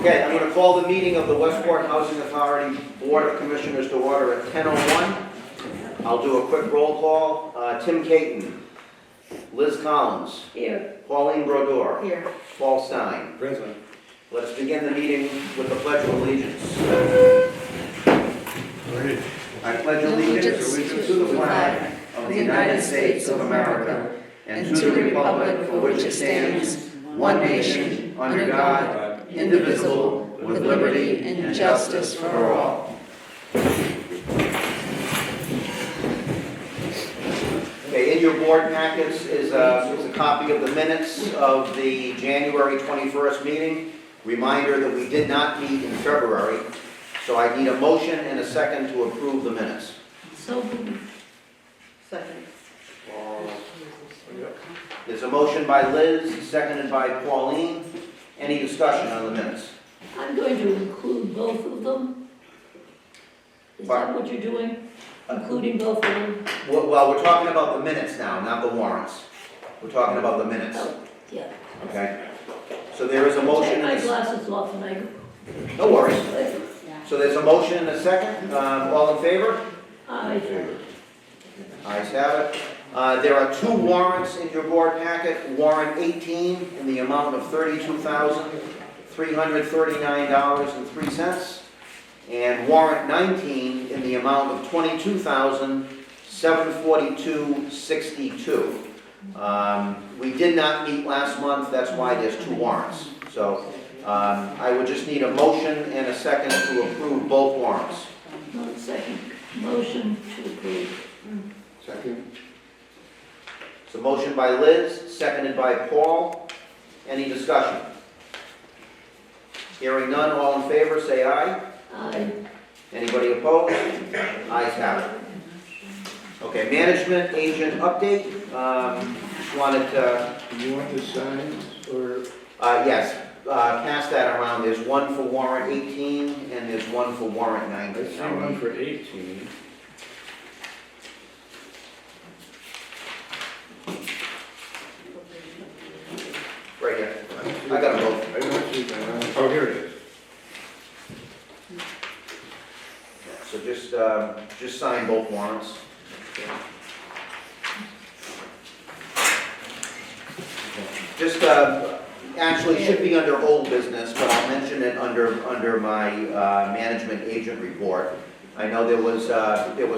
Okay, I'm going to call the meeting of the Westport Housing Authority Board of Commissioners to order at 10:01. I'll do a quick roll call. Tim Caton, Liz Collins, Here. Pauline Brodeur, Here. Paul Stein. Present. Let us begin the meeting with the Pledge of Allegiance. I pledge allegiance to the flag of the United States of America and to the republic for which it stands, one nation, under God, indivisible, with liberty and justice for all. Okay, in your board packets is a copy of the minutes of the January 21st meeting. Reminder that we did not meet in February, so I need a motion and a second to approve the minutes. So moved. Second. There's a motion by Liz, seconded by Pauline. Any discussion on the minutes? I'm going to include both of them. Is that what you're doing? Including both of them? Well, we're talking about the minutes now, not the warrants. We're talking about the minutes, Oh, yeah. okay? So there is a motion Take my and a... glasses off and I... No worries. So there's a motion and a second. All in favor? Aye. Ayes have it. There are two warrants in your board packet. Warrant 18 in the amount of $32,339.03. And warrant 19 in the amount of $22,742.62. We did not meet last month, that's why there's two warrants. So I would just need a motion and a second to approve both warrants. No, second. Motion to approve. Second. It's a motion by Liz, seconded by Paul. Any discussion? Hearing none, all in favor, say aye. Aye. Anybody opposed? Ayes have it. Okay, management agent update. Just wanted to, Do you want the signs or? yes, pass that around. There's one for warrant 18 and there's one for warrant I 19. see one for 18. Right here. I got them both. I don't see that. Oh, here it is. So just sign both warrants. Just, actually should be under old business, but I'll mention it under my management agent report. I know there was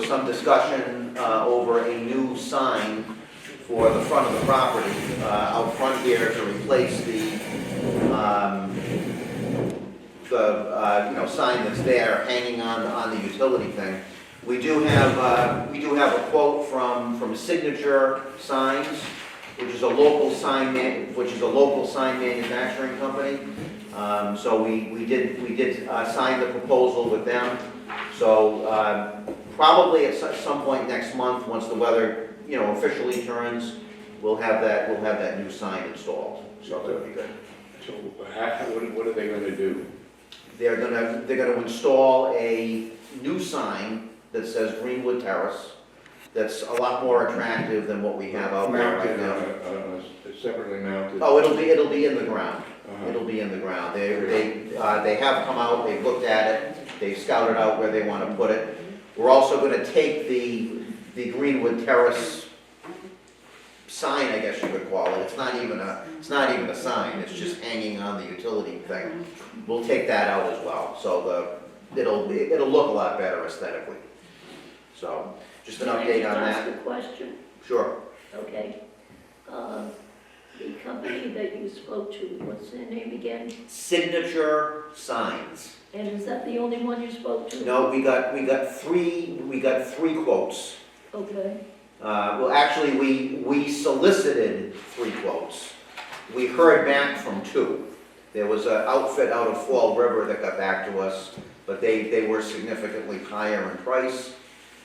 some discussion over a new sign for the front of the property out front here to replace the sign that's there hanging on the utility thing. We do have a quote from Signature Signs, which is a local sign manufacturing company. So we did sign the proposal with them. So probably at some point next month, once the weather officially turns, we'll have that new sign installed. So that'll be good. So what are they going to do? They're gonna install a new sign that says Greenwood Terrace. That's a lot more attractive than what we have out there right Mounted, now. separately mounted? Oh, it'll be in the ground. Uh-huh. It'll be in the ground. They have come out, they've looked at it, they've scouted out where they want to put it. We're also gonna take the Greenwood Terrace sign, I guess you could call it. It's not even a sign, it's just hanging on the utility thing. We'll take that out as well, so it'll look a lot better aesthetically. So, just an update on Can I that. just ask a question? Sure. Okay. The company that you spoke to, what's their name again? Signature Signs. And is that the only one you spoke to? No, we got three quotes. Okay. Well, actually, we solicited 3 quotes. We heard back from 2. There was an outfit out of Fall River that got back to us, but they were significantly higher in price.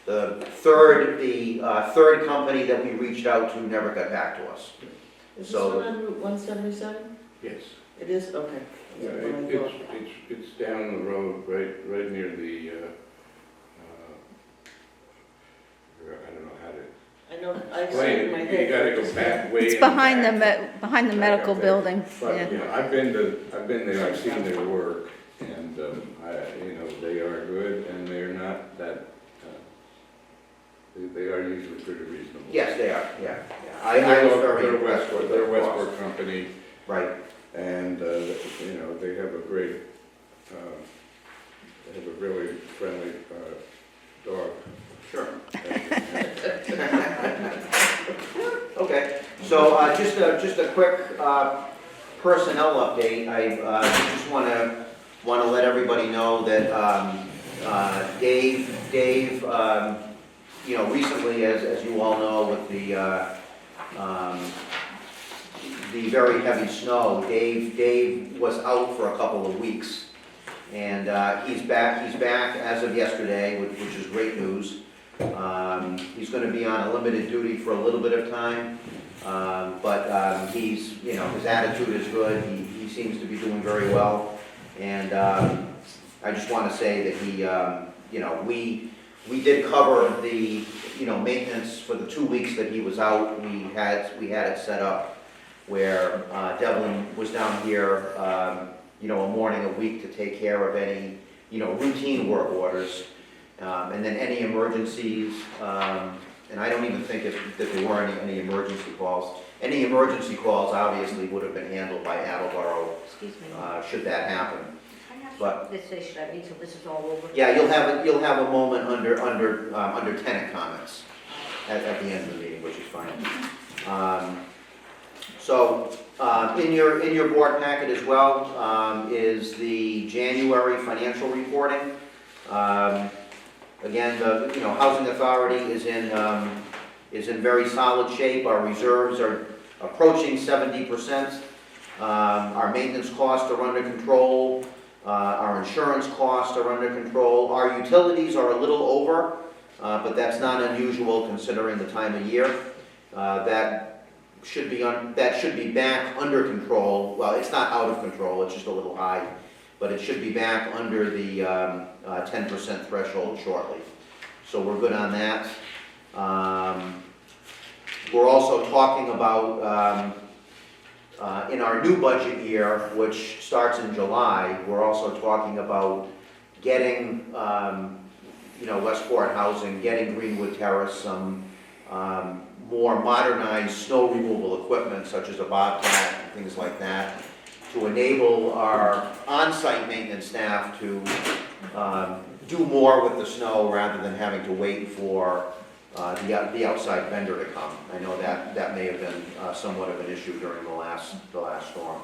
The third company that we reached out to never got back to us. Is this So- one on Route 177? Yes. It is, okay. Yeah, That's what I thought. it's down the road, right near the, I don't know how to. I know, I Explain see in my it, head. you gotta go back way. It's in behind the, back. behind the Back medical up there. building, But, yeah. you know, I've been there, I've seen their work, and, they are good, and they're not that, they are usually pretty reasonable. Yes, they are, yeah. I was very They're impressed with They're their cost. Westport company, Right, and, they have a great, they have a really friendly, dog. sure. And- Okay, so just a quick personnel update. I just want to let everybody know that Dave, recently, as you all know, with the very heavy snow, Dave was out for a couple of weeks. And he's back as of yesterday, which is great news. He's going to be on a limited duty for a little bit of time, but he's, his attitude is good. He seems to be doing very well. And I just want to say that we did cover the, maintenance for the 2 weeks that he was out. We had it set up where Devlin was down here, a morning a week to take care of any, routine work orders. And then any emergencies, and I don't even think that there were any emergency calls. Any emergency calls obviously would have been handled by Attleboro, Excuse me. should that happen. But- This say, should I wait till this is all over? Yeah, you'll have a moment under tenant comments at the end of the meeting, which is fine. In your board packet as well, is the January financial reporting. Again, the Housing Authority is in very solid shape. Our reserves are approaching 70%. Our maintenance costs are under control. Our insurance costs are under control. Our utilities are a little over, but that's not unusual considering the time of year. That should be back under control. Well, it's not out of control, it's just a little high, but it should be back under the 10% threshold shortly. So we're good on that. We're also talking about, in our new budget year, which starts in July, we're also talking about getting, Westport Housing, getting Greenwood Terrace some more modernized snow removal equipment, such as a bobcat and things like that, to enable our on-site maintenance staff to do more with the snow rather than having to wait for the outside vendor to come. I know that may have been somewhat of an issue during the last storm.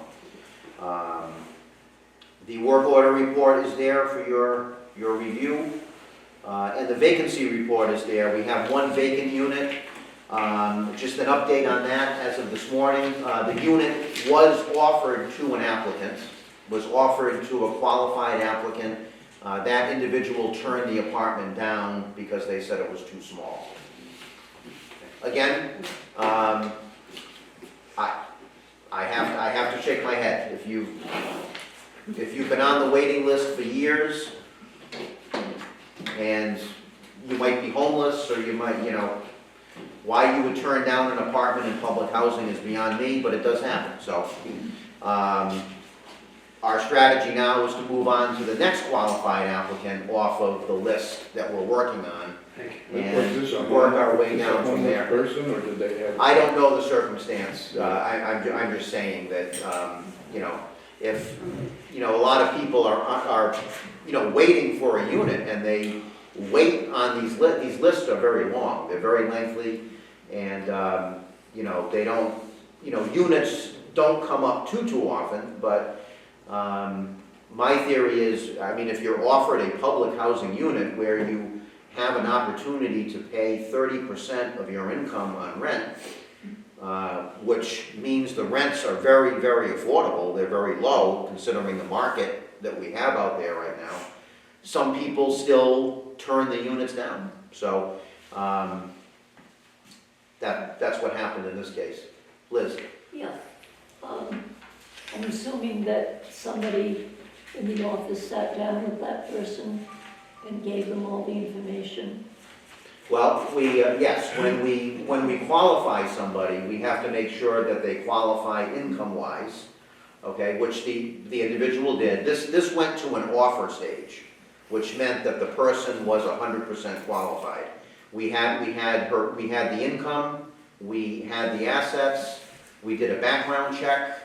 The work order report is there for your review, and the vacancy report is there. We have one vacant unit. Just an update on that as of this morning. The unit was offered to an applicant, was offered to a qualified applicant. That individual turned the apartment down because they said it was too small. Again, I have to shake my head. If you've been on the waiting list for years, and you might be homeless, or you might, why you would turn down an apartment in public housing is beyond me, but it does happen. So, our strategy now is to move on to the next qualified applicant off of the list that we're working on, Was this a and work our way is this a down from homeless there. person, or did they have? I don't know the circumstance. I'm just saying that, if, a lot of people are waiting for a unit, and they wait on these lists are very long, they're very lengthy, and, they don't, units don't come up too often, but, my theory is, if you're offered a public housing unit where you have an opportunity to pay 30% of your income on rent, which means the rents are very, very affordable, they're very low considering the market that we have out there right now, some people still turn the units down. So that's what happened in this case. Liz? Yeah. I'm assuming that somebody in the office sat down with that person and gave them all the information. Well, yes, when we qualify somebody, we have to make sure that they qualify income-wise, okay, which the individual did. This went to an offer stage, which meant that the person was 100% qualified. We had the income, we had the assets, we did a background check,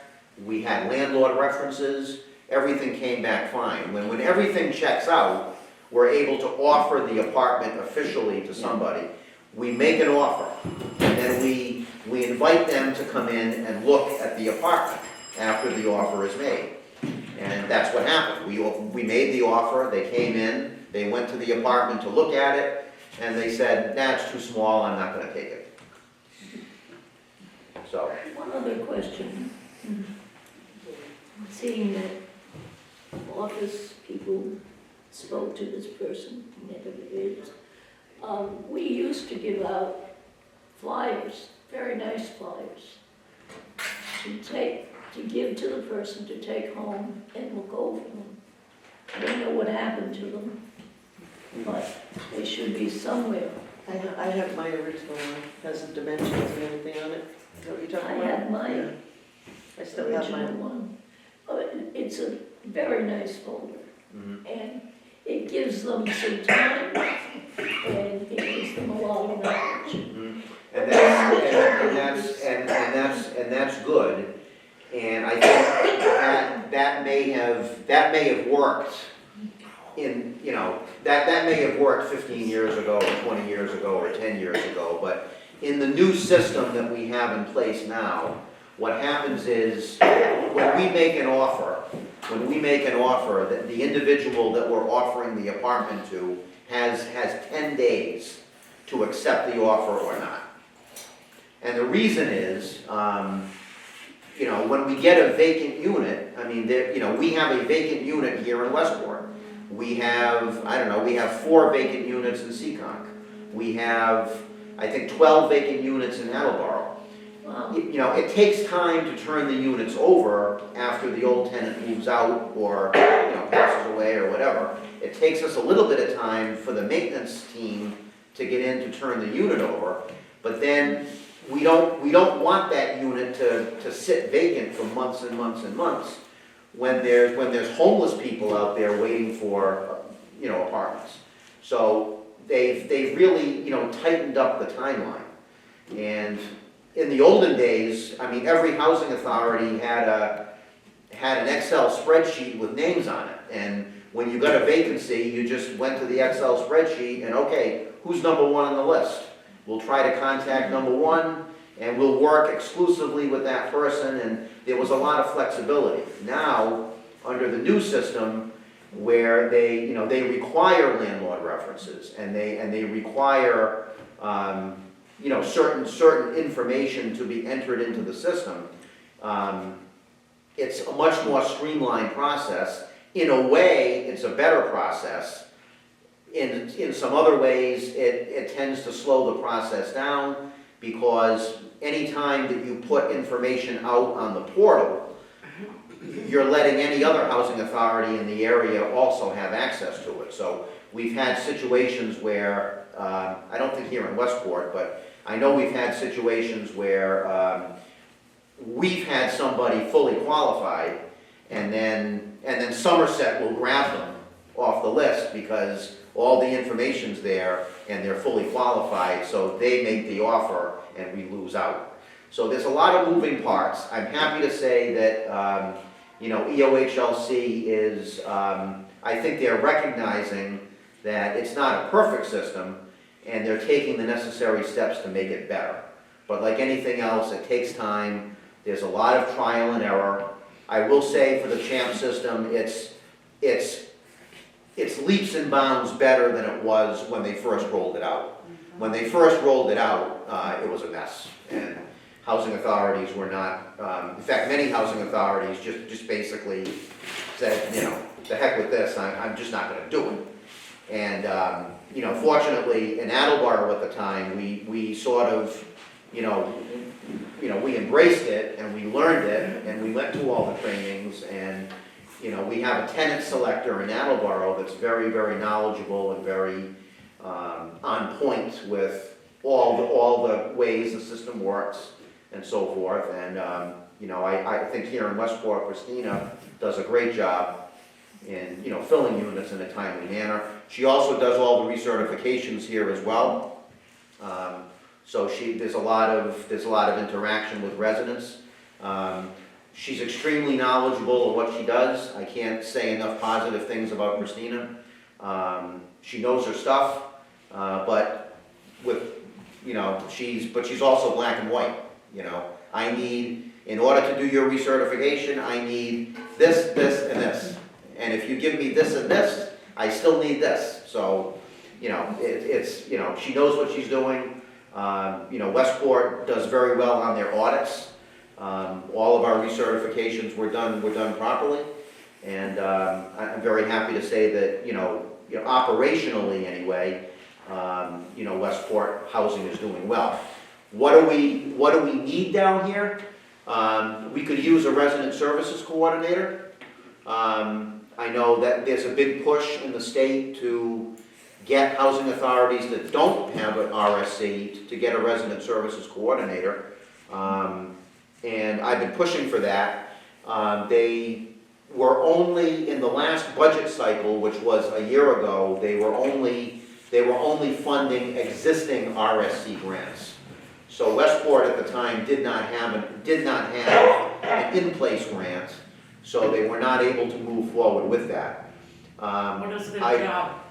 we had landlord references, everything came back fine. When everything checks out, we're able to offer the apartment officially to somebody. We make an offer, and then we invite them to come in and look at the apartment after the offer is made. And that's what happened. We made the offer, they came in, they went to the apartment to look at it, and they said, nah, it's too small, I'm not gonna take it. So, One other question. Seeing that office people spoke to this person, never is, we used to give out flyers, very nice flyers, to give to the person to take home and look over them. I don't know what happened to them, but they should be somewhere. I have my original one, has the dimensions and everything on it. Is that what you're I talking about? have my Yeah. I still have original mine. one. It's a very nice folder, mhm. and it gives them some time, and it gives them a lot of knowledge. Mhm. And that's good. And I think that may have worked in, that may have worked 15 years ago, or 20 years ago, or 10 years ago, but in the new system that we have in place now, what happens is, when we make an offer, that the individual that we're offering the apartment to has 10 days to accept the offer or not. And the reason is, when we get a vacant unit, we have a vacant unit here in Westport. We have, we have 4 vacant units in Seekonk. We have, I think, 12 vacant units in Attleboro. Wow. It takes time to turn the units over after the old tenant moves out or, passes away or whatever. It takes us a little bit of time for the maintenance team to get in to turn the unit over, but then we don't want that unit to sit vacant for months and months and months when there's homeless people out there waiting for, apartments. So they've really, tightened up the timeline. And in the olden days, every housing authority had an Excel spreadsheet with names on it. And when you got a vacancy, you just went to the Excel spreadsheet and, okay, who's number 1 on the list? We'll try to contact number 1, and we'll work exclusively with that person, and there was a lot of flexibility. Now, under the new system, where they require landlord references, and they require, certain information to be entered into the system, it's a much more streamlined process. In a way, it's a better process. In some other ways, it tends to slow the process down, because anytime that you put information out on the portal, you're letting any other housing authority in the area also have access to it. So we've had situations where, I don't think here in Westport, but I know we've had situations where we've had somebody fully qualified, and then Somerset will grab them off the list because all the information's there and they're fully qualified, so they make the offer and we lose out. So there's a lot of moving parts. I'm happy to say that, EOHLC is, I think they're recognizing that it's not a perfect system, and they're taking the necessary steps to make it better. But like anything else, it takes time. There's a lot of trial and error. I will say for the CHAMP system, it's leaps and bounds better than it was when they first rolled it out. When they first rolled it out, it was a mess, and housing authorities were not, in fact, many housing authorities just basically said, the heck with this, I'm just not gonna do it. And, fortunately, in Attleboro at the time, we sort of, we embraced it, and we learned it, and we went to all the trainings, and, we have a tenant selector in Attleboro that's very, very knowledgeable and very, on point with all the ways the system works and so forth. And, you know, I think here in Westport, Christina does a great job in, you know, filling units in a timely manner. She also does all the recertifications here as well. So there's a lot of interaction with residents. She's extremely knowledgeable of what she does. I can't say enough positive things about Christina. She knows her stuff, but she's also black and white, you know. In order to do your recertification, I need this, this, and this. And if you give me this and this, I still need this. So, you know, she knows what she's doing. You know, Westport does very well on their audits. All of our recertifications were done properly. And I'm very happy to say that, you know, operationally anyway, you know, Westport Housing is doing well. What do we need down here? We could use a resident services coordinator. I know that there's a big push in the state to get housing authorities that don't have an RSC to get a resident services coordinator. And I've been pushing for that. They were only, in the last budget cycle, which was a year ago, they were only funding existing RSC grants. So Westport at the time did not have an in-place grant, so they were not able to move forward with that. What is their job?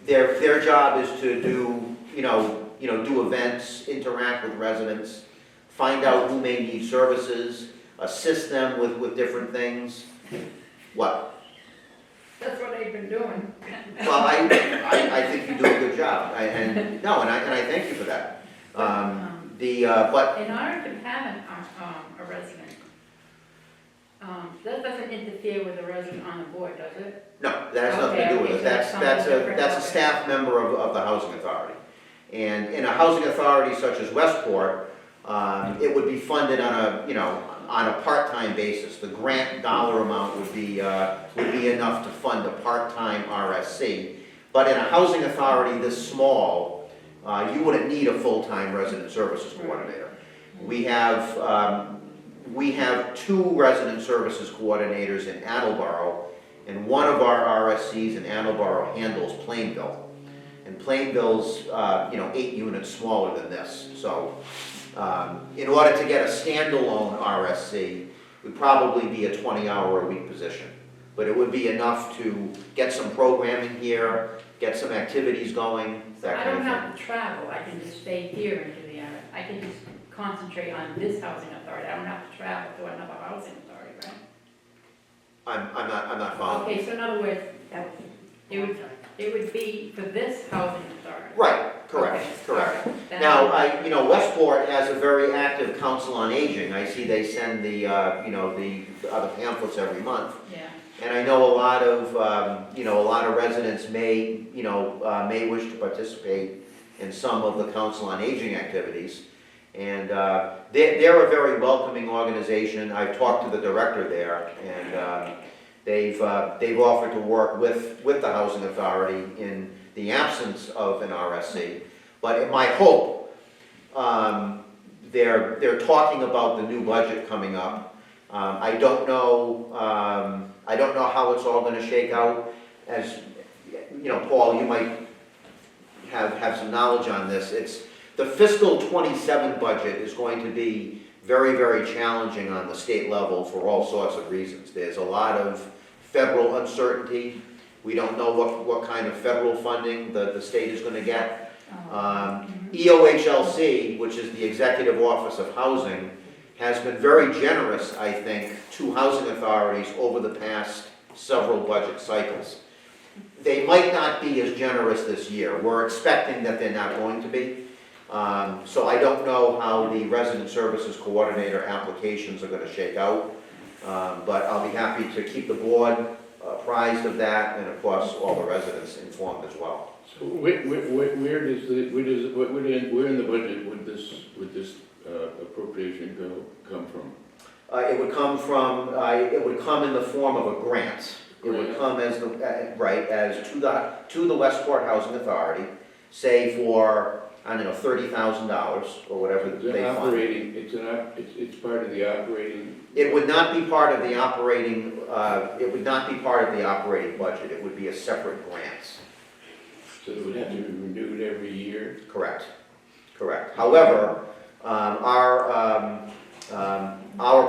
Their job is to do events, interact with residents, find out who may need services, assist them with different things. What? That's what they've been doing. Well, I think you do a good job, and I thank you for that. But In order to have a resident, that doesn't interfere with the resident on the board, does it? no, that has nothing to do with it. That's a staff member of the housing authority. And in a housing authority such as Westport, it would be funded on a part-time basis. The grant dollar amount would be enough to fund a part-time RSC. But in a housing authority this small, you wouldn't need a full-time resident services coordinator. We have two resident services coordinators in Attleboro, and one of our RSCs in Attleboro handles Plainville. And Plainville's 8 units smaller than this. So in order to get a standalone RSC, would probably be a 20-hour-a-week position. But it would be enough to get some programming here, get some activities going, that I kind don't of thing. have to travel, I can just stay here into the area. I can just concentrate on this housing authority, I don't have to travel to another housing authority, right? I'm not following. Okay, so in other words, it would be for this housing authority. Right, correct, Okay, correct. all right. Then Now, Westport has a very active council on aging. I see they send the other pamphlets every month. Yeah, And I know a lot of residents may wish to participate in some of the council on aging activities. And they're a very welcoming organization. I've talked to the director there, and they've offered to work with the housing authority in the absence of an RSC. But in my hope, they're talking about the new budget coming up. I don't know how it's all going to shake out. As you know, Paul, you might have some knowledge on this. The fiscal 27 budget is going to be very, very challenging on the state level for all sorts of reasons. There's a lot of federal uncertainty. We don't know what kind of federal funding the state is going to get. EOHLC, which is the Executive Office of Housing, has been very generous, I think, to housing authorities over the past several budget cycles. They might not be as generous this year. We're expecting that they're not going to be. So I don't know how the resident services coordinator applications are going to shake out. But I'll be happy to keep the board apprised of that, and of course, all the residents informed as well. So where in the budget would this appropriation come from? It would come in the form of a grant. It would come as the, right, as to the Westport Housing Authority, say for, I don't know, $30,000 or whatever It's they an fund. operating, it's part of the operating, It would not be part of the operating, it would not be part of the operating budget, it would be a separate grant. so it would have to be renewed every year. Correct, correct. However, our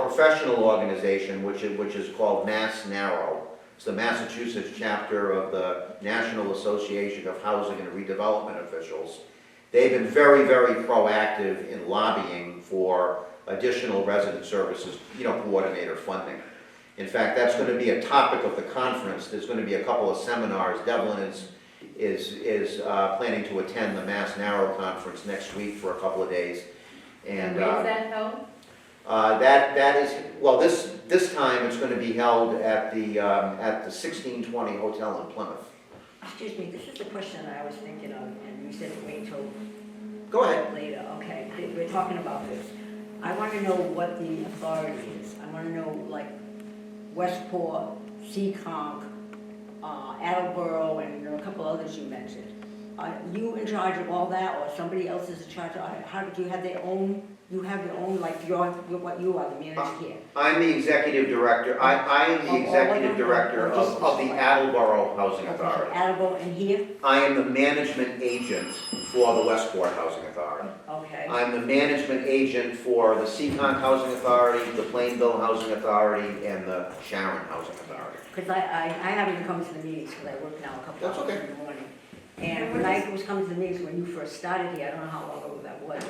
professional organization, which is called Mass Narrow, it's the Massachusetts chapter of the National Association of Housing and Redevelopment Officials. They've been very, very proactive in lobbying for additional resident services, coordinator funding. In fact, that's going to be a topic of the conference. There's going to be a couple of seminars. Devlin is planning to attend the Mass Narrow Conference next week for a couple of days. And And where's that held? that is, well, this time it's going to be held at the 1620 Hotel in Plymouth. Excuse me, this is the question I was thinking of, and you said wait till Go ahead. later, okay, we're talking about this. I want to know what the authority is. I want to know, like, Westport, Seekonk, Attleboro, and there are a couple others you mentioned. Are you in charge of all that, or somebody else is in charge? How do you have their own, like, what you are, the manager here? I'm the executive director. I am the executive director of the Attleboro Housing Okay, so Authority. Attleboro and here? I am the management agent for the Westport Housing Authority. Okay. I'm the management agent for the Seekonk Housing Authority, the Plainville Housing Authority, and the Sharon Housing Authority. Because I haven't been coming to the meetings because I work now a couple That's hours okay. in the morning. And when I was coming to the meetings when you first started here, I don't know how long ago that was.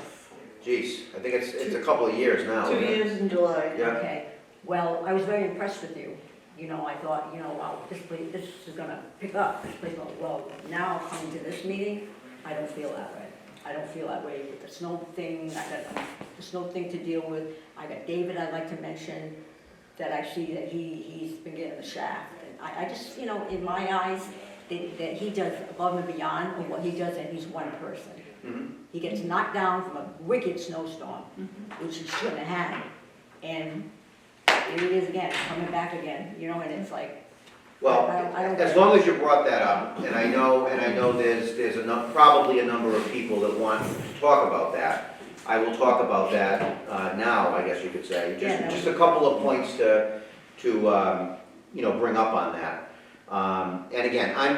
Geez, I think it's a couple of years now. 2 years in July. Yeah. Okay, well, I was very impressed with you. I thought, wow, this is gonna pick up. This place, well, now coming to this meeting, I don't feel that way. I don't feel that way with the snow thing. I got the snow thing to deal with. I got David I'd like to mention, that I see that he's been getting the shaft. And I just, in my eyes, that he does above and beyond of what he does, and he's one person. Mhm. He gets knocked down from a wicked snowstorm, which he shouldn't have had. And here he is again, coming back again, and it's like, Well, I don't- as long as you brought that up, and I know there's probably a number of people that want to talk about that. I will talk about that now, I guess you could say. Yeah, Just a couple of points to bring up on that. And again, I'm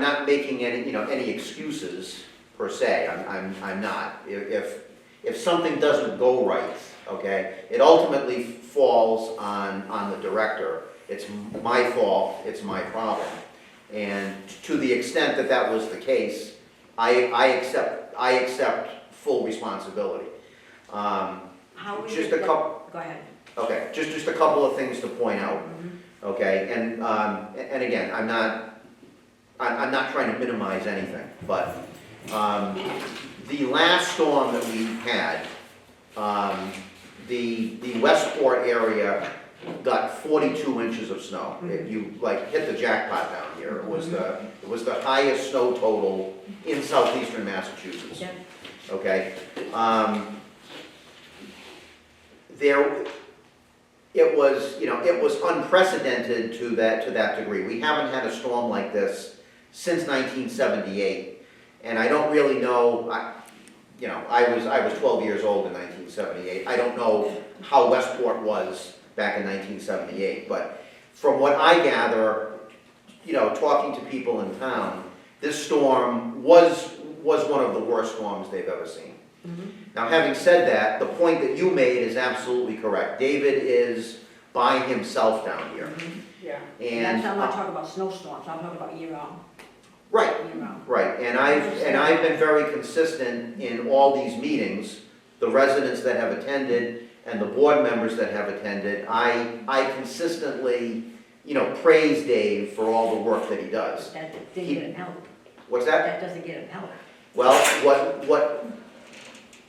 not making any excuses per se. I'm not. If something doesn't go right, okay, it ultimately falls on the director. It's my fault, it's my problem. And to the extent that was the case, I accept full responsibility. how is Just it a couple, Go ahead. okay, just a couple of things to point out, okay? And again, I'm not trying to minimize anything, but the last storm that we had, the Westport area got 42 inches of snow. You hit the jackpot down here. It was the highest snow total in southeastern Massachusetts. Yeah. Okay? It was unprecedented to that degree. We haven't had a storm like this since 1978, and I don't really know. I was 12 years old in 1978. I don't know how Westport was back in 1978, but from what I gather, talking to people in town, this storm was one of the worst storms they've ever seen. Now, having said that, the point that you made is absolutely correct. David is by himself down here. Yeah. And, I'm not talking about snowstorms, I'm talking about year-round, right, year-round. right, and I've been very consistent in all these meetings, the residents that have attended and the board members that have attended. I consistently, praise Dave for all the work that he does. That didn't get him help. What's that? That doesn't get him help. Well, what,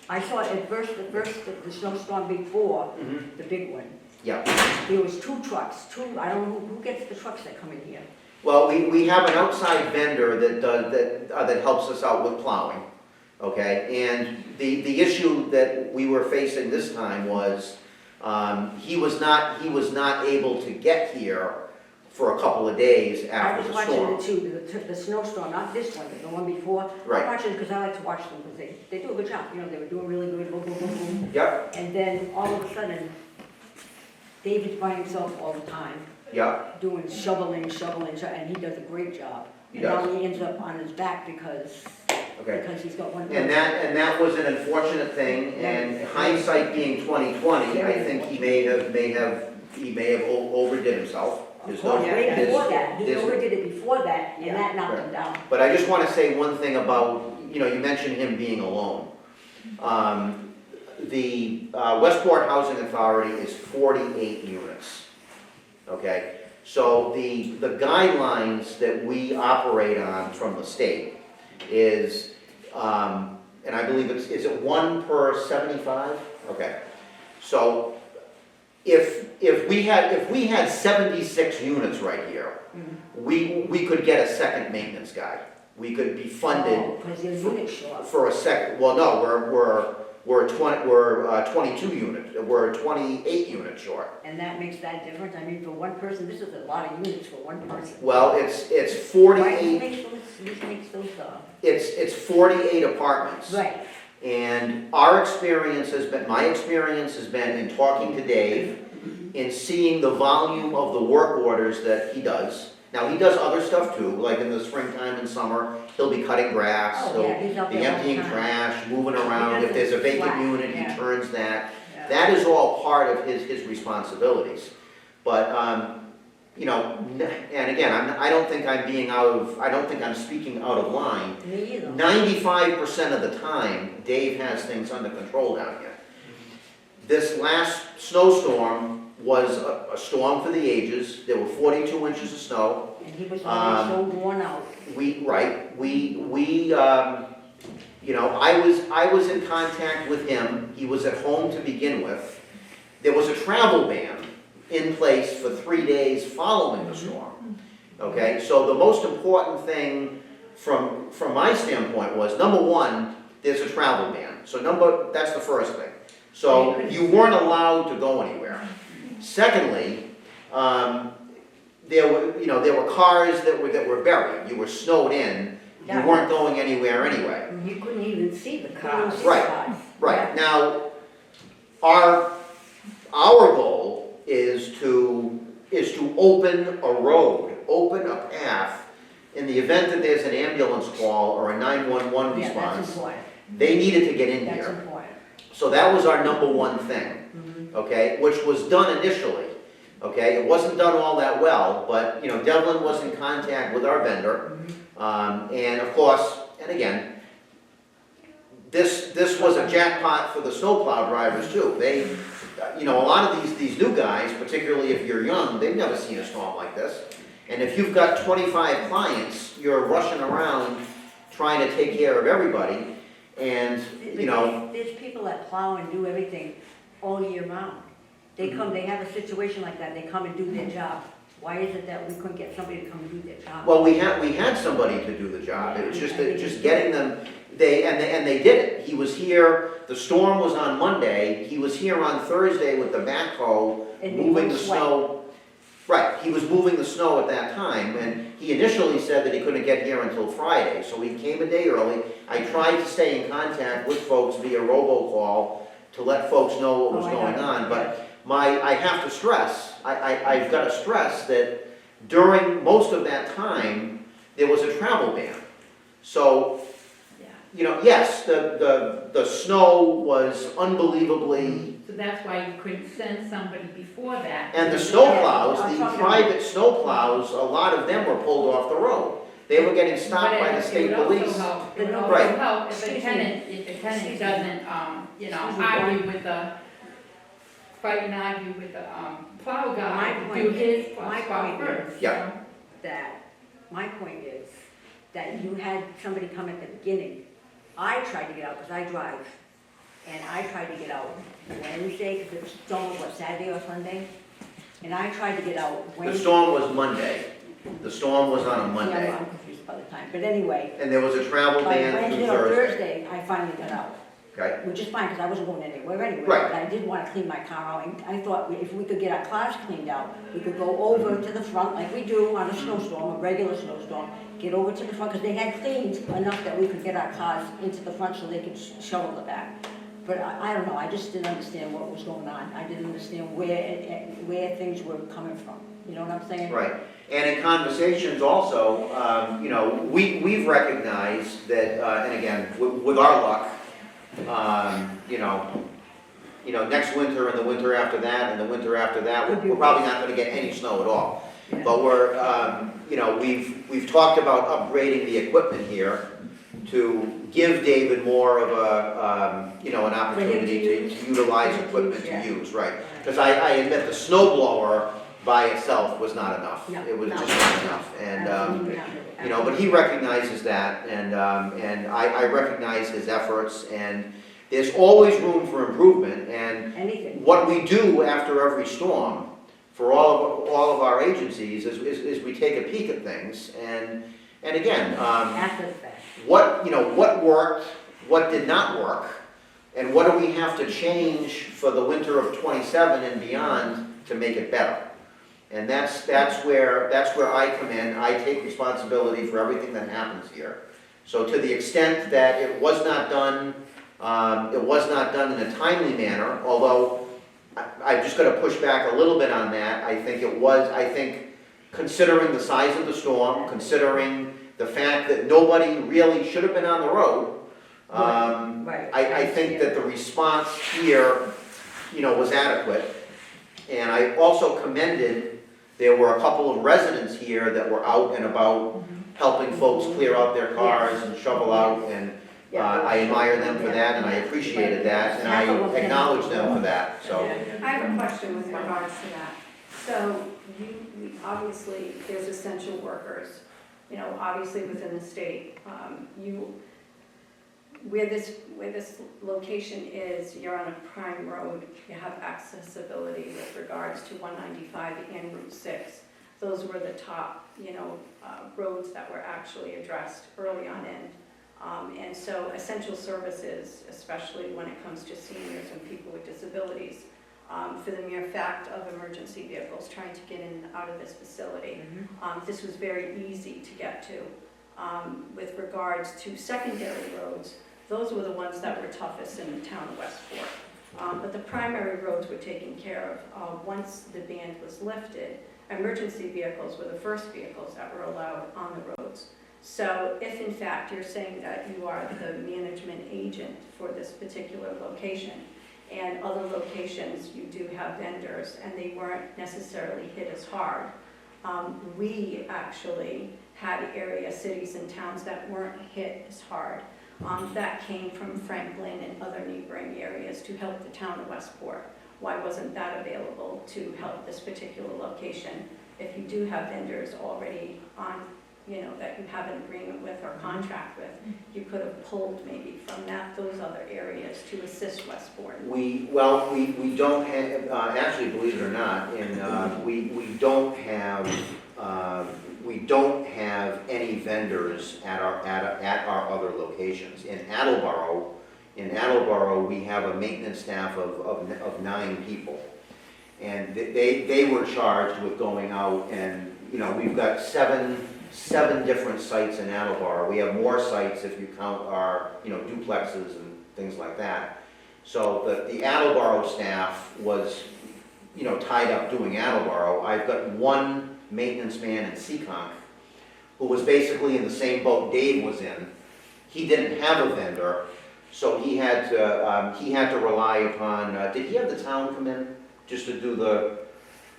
I saw it at first, the snowstorm before, the big one. yeah. There was two trucks, I don't know who gets the trucks that come in here. Well, we have an outside vendor that helps us out with plowing, okay? And the issue that we were facing this time was, He was not able to get here for a couple of days I after was the watching storm. it too, the snowstorm, not this one, but the one before. Right. I'm watching because I like to watch them because they do a good job, you know, they were doing really good, boom, boom, boom, boom. Yep, And then all of a sudden, David's by himself all the time, yep, doing shoveling, and he does a great job. He And now does. he ends up on his back because he's got one. and that was an unfortunate thing, and hindsight being 20/20, I think he may have overdid himself. Of There's course, no- way there's- before that, he there's- overdid it before that, and that knocked him down. But I just want to say one thing about, you mentioned him being alone. The Westport Housing Authority is 48 units, okay? So the guidelines that we operate on from the state is, and I believe is it 1 per 75? Okay. So if we had 76 units right here, we could get a second maintenance guy. We could be funded Because your unit's short. for a second, well, no, we're 22 unit, we're 28 units short. And that makes that difference, I mean, for one person, this is a lot of units for one person. Well, it's Why, who 48, makes those, it's 48 apartments. right, And our experience has been, my experience has been in talking to Dave, in seeing the volume of the work orders that he does. Now, he does other stuff too, like in the springtime and summer, he'll be cutting grass, oh, yeah, he'll he's out be there all the emptying time. trash, moving He around. If does there's a it vacant flat, unit, he yeah. turns that. Yeah. That is all part of his responsibilities. But, and again, I don't think I'm speaking out of line. Me either. 95% of the time, Dave has things under control down here. This last snowstorm was a storm for the ages. There were 42 inches of snow. And he was already so worn out. I was in contact with him. He was at home to begin with. There was a travel ban in place for 3 days following the storm. Okay, so the most important thing from my standpoint was, number one, there's a travel ban. So that's the first thing. So you weren't allowed to go anywhere. Secondly, there were cars that were buried. You were snowed in. You Yeah. weren't going anywhere anyway. You couldn't even see the cars. Right, right. Now, our goal is to open a road, open a path in the event that there's an ambulance call or a 911 Yeah, that's response. important, They needed to get in that's here. important. So that was our number one thing, Mhm. okay, which was done initially, okay? It wasn't done all that well, but, Devlin was in contact with our vendor. And of course, and again, this was a jackpot for the snowplow drivers too. They, a lot of these new guys, particularly if you're young, they've never seen a storm like this. And if you've got 25 clients, you're rushing around trying to take care of everybody. And, There's people that plow and do everything all year round. They come, they have a situation like that, they come and do their job. Why is it that we couldn't get somebody to come and do their job? well, we had somebody to do the job. It was just getting them, they did it. He was here, the storm was on Monday, he was here on Thursday with the backhoe, And they moving both the sweat. snow. Right, he was moving the snow at that time, and he initially said that he couldn't get here until Friday, so he came a day early. I tried to stay in contact with folks via robocall to let folks know what was Oh, I going know. on, but I have to stress, I've got to stress that during most of that time, there was a travel ban. So, Yeah. yes, the snow was unbelievably, So that's why you couldn't send somebody before that. and the I'm snowplows, talking the about- private snowplows, a lot of them were pulled off the road. They were getting stopped But by the it state would also police. help- It would Right. also help if the Excuse me. tenant, Excuse me. doesn't, Excuse me, argue with the, fight and argue with the, plow guy, My to point- do his my spot point is- first. Yeah. That, my point is, that you had somebody come at the beginning. I tried to get out, because I drive, and I tried to get out Wednesday, because it was storm, what, Saturday or Sunday? And I tried to get out The Wednesday. storm was Monday. The storm was on a Yeah, Monday. I'm confused by the time, but anyway, And there was a travel by ban Wednesday through or Thursday. Thursday, I finally got out. okay? which is fine, because I wasn't going anywhere anyway. Right. But I did want to clean my car out, and I thought if we could get our cars cleaned out, we could go over to the front like we do on a snowstorm, a regular snowstorm, get over to the front, because they had cleaned enough that we could get our cars into the front so they could shovel the back. But I don't know, I just didn't understand what was going on. I didn't understand where things were coming from. You know what I'm saying? Right, and in conversations also, you know, we've recognized that, and again, with our luck, you know, next winter and the winter after that and the winter after that, we're probably not gonna get any snow at all. Yeah. But we're, you know, we've talked about upgrading the equipment here to give David more of a, you know, an opportunity to utilize equipment to use, right? Because I admit the snow blower by itself was not enough. No, It was no. just not enough, and, Absolutely not. you know, but he recognizes that, and I recognize his efforts, and there's always room for improvement, and Anything. what we do after every storm, for all of our agencies, is we take a peek at things, and again, After the fact. what, you know, what worked, what did not work, and what do we have to change for the winter of '27 and beyond to make it better? And that's where I come in. I take responsibility for everything that happens here. So to the extent that it was not done in a timely manner, although I've just got to push back a little bit on that. I think considering the size of the storm, considering the fact that nobody really should have been on the road, Right. I think that the response here, you know, was adequate. And I also commended, there were a couple of residents here that were out and about helping folks clear out their cars and shovel out, and I admire them for that, and I appreciated that, and I acknowledge them for that, so. I have a question with regards to that. So obviously, there's essential workers, you know, obviously within the state. Where this location is, you're on a prime road, you have accessibility with regards to 195 and Route 6. Those were the top, you know, roads that were actually addressed early on in. And so essential services, especially when it comes to seniors and people with disabilities, for the mere fact of emergency vehicles trying to get in and out of this facility, this was very easy to get to. With regards to secondary roads, those were the ones that were toughest in the town of Westport. But the primary roads were taken care of. Once the ban was lifted, emergency vehicles were the first vehicles that were allowed on the roads. So if in fact you're saying that you are the management agent for this particular location, and other locations you do have vendors and they weren't necessarily hit as hard, we actually had area cities and towns that weren't hit as hard. That came from Franklin and other neighboring areas to help the town of Westport. Why wasn't that available to help this particular location? If you do have vendors already on, you know, that you have an agreement with or contract with, you could have pulled maybe from those other areas to assist Westport. We don't have, actually, believe it or not, we don't have any vendors at our other locations. In Attleboro, we have a maintenance staff of 9 people. And they were charged with going out and, you know, we've got seven different sites in Attleboro. We have more sites if you count our, you know, duplexes and things like that. So the Attleboro staff was, you know, tied up doing Attleboro. I've got one maintenance man in Seekonk who was basically in the same boat Dave was in. He didn't have a vendor, so he had to rely upon, did he have the town come in just to do the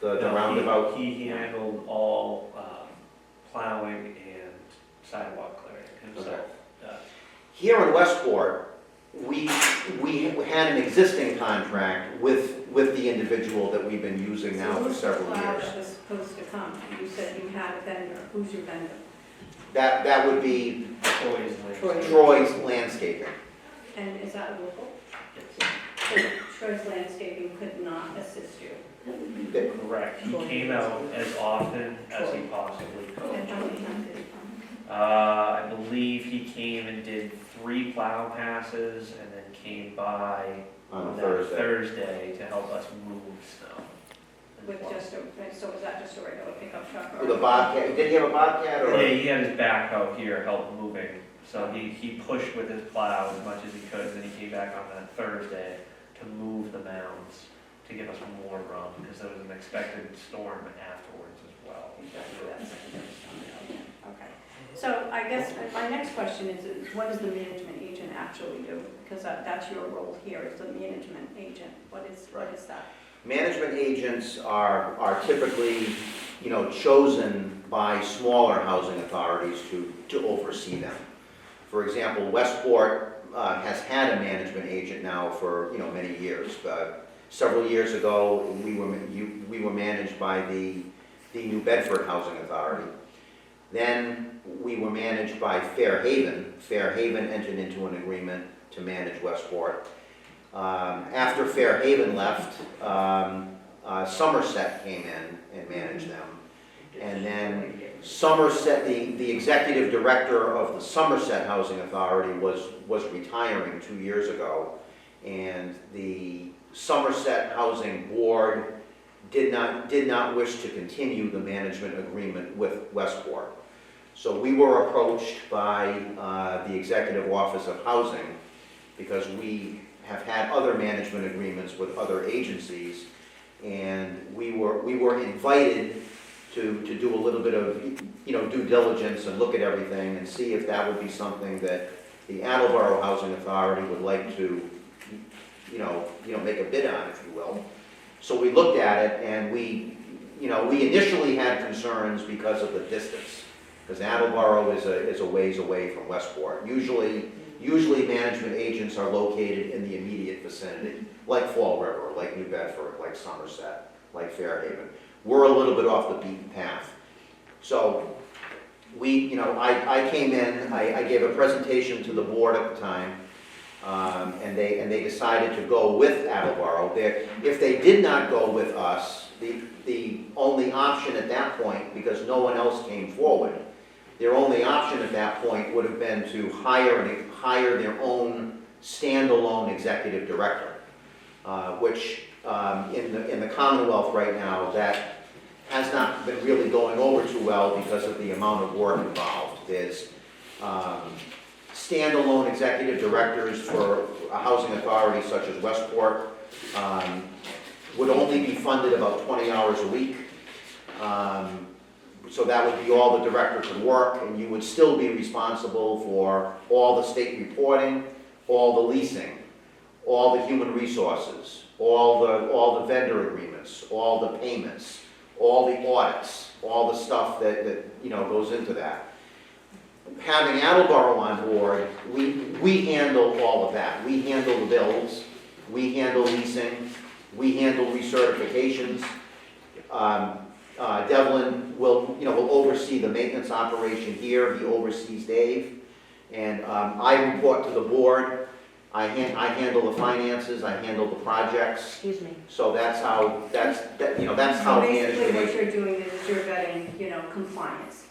roundabout? He handled all plowing and sidewalk clearing himself. Here in Westport, we had an existing contract with the individual that we've been using now for several So who's the plow years. that was supposed to come? You said you had a vendor. Who's your vendor? That would be Troy's Troy's Landscaping. And is that local? So Troy's Landscaping could not assist you. correct. He came out as often as he possibly And how many could. times did he come? I believe he came and did 3 plow passes and then came by On that Thursday. Thursday to help us move snow. as With well. just a, so was that just a regular pickup truck? or- With a Bobcat, did he have a Bobcat or? Yeah, he had his backhoe here, help moving, so he pushed with his plow as much as he could, and then he came back on that Thursday to move the mounds, to give us more room, because there was an expected storm afterwards as well. Okay, so I guess my next question is what does the management agent actually do? Because that's your role here, is the management agent. What is that? Management agents are typically, you know, chosen by smaller housing authorities to oversee them. For example, Westport has had a management agent now for, you know, many years. Several years ago, we were managed by the New Bedford Housing Authority. Then we were managed by Fairhaven. Fairhaven entered into an agreement to manage Westport. After Fairhaven left, Somerset came in and managed them. And then Somerset, the executive director of the Somerset Housing Authority was retiring 2 years ago. And the Somerset Housing Board did not wish to continue the management agreement with Westport. So we were approached by the Executive Office of Housing because we have had other management agreements with other agencies, and we were invited to do a little bit of, you know, due diligence and look at everything and see if that would be something that the Attleboro Housing Authority would like to, you know, make a bid on, if you will. So we looked at it, and we initially had concerns because of the distance, because Attleboro is a ways away from Westport. Usually management agents are located in the immediate vicinity, like Fall River, like New Bedford, like Somerset, like Fairhaven. We're a little bit off the beaten path. So I came in, I gave a presentation to the board at the time, and they decided to go with Attleboro. If they did not go with us, the only option at that point, because no one else came forward, their only option at that point would have been to hire their own standalone executive director, which in the Commonwealth right now, that has not been really going over too well because of the amount of work involved. There's standalone executive directors for a housing authority such as Westport would only be funded about 20 hours a week. So that would be all the director could work, and you would still be responsible for all the state reporting, all the leasing, all the human resources, all the vendor agreements, all the payments, all the audits, all the stuff that goes into that. Having Attleboro on board, we handle all of that. We handle the bills, we handle leasing, we handle recertifications. Devlin will oversee the maintenance operation here. He oversees Dave, and I report to the board. I handle the finances. I handle the projects. Excuse me. So that's how So basically management. what you're doing is you're vetting, compliance.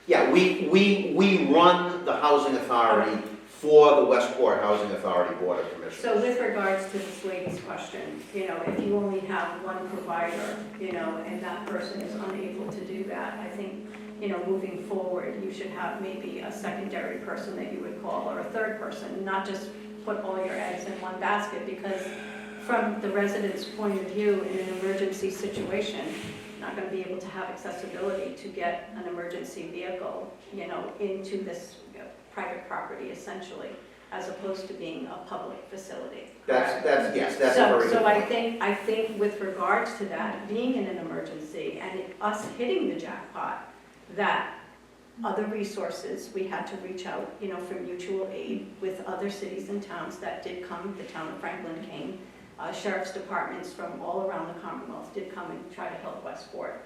Yeah, we run the housing authority for the Westport Housing Authority Board of Commissioners. So with regards to this lady's question, if you only have one provider, and that person is unable to do that, I think, moving forward, you should have maybe a secondary person that you would call, or a third person, not just put all your eggs in one basket, because from the resident's point of view, in an emergency situation, you're not going to be able to have accessibility to get an emergency vehicle, into this private property essentially, as opposed to being a public facility. That's a very good So point. I think with regards to that, being in an emergency and us hitting the jackpot, that other resources, we had to reach out, for mutual aid with other cities and towns that did come. The town of Franklin came, sheriff's departments from all around the Commonwealth did come and try to help Westport.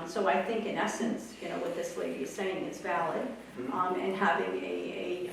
So I think in essence, what this lady is saying is valid, and having a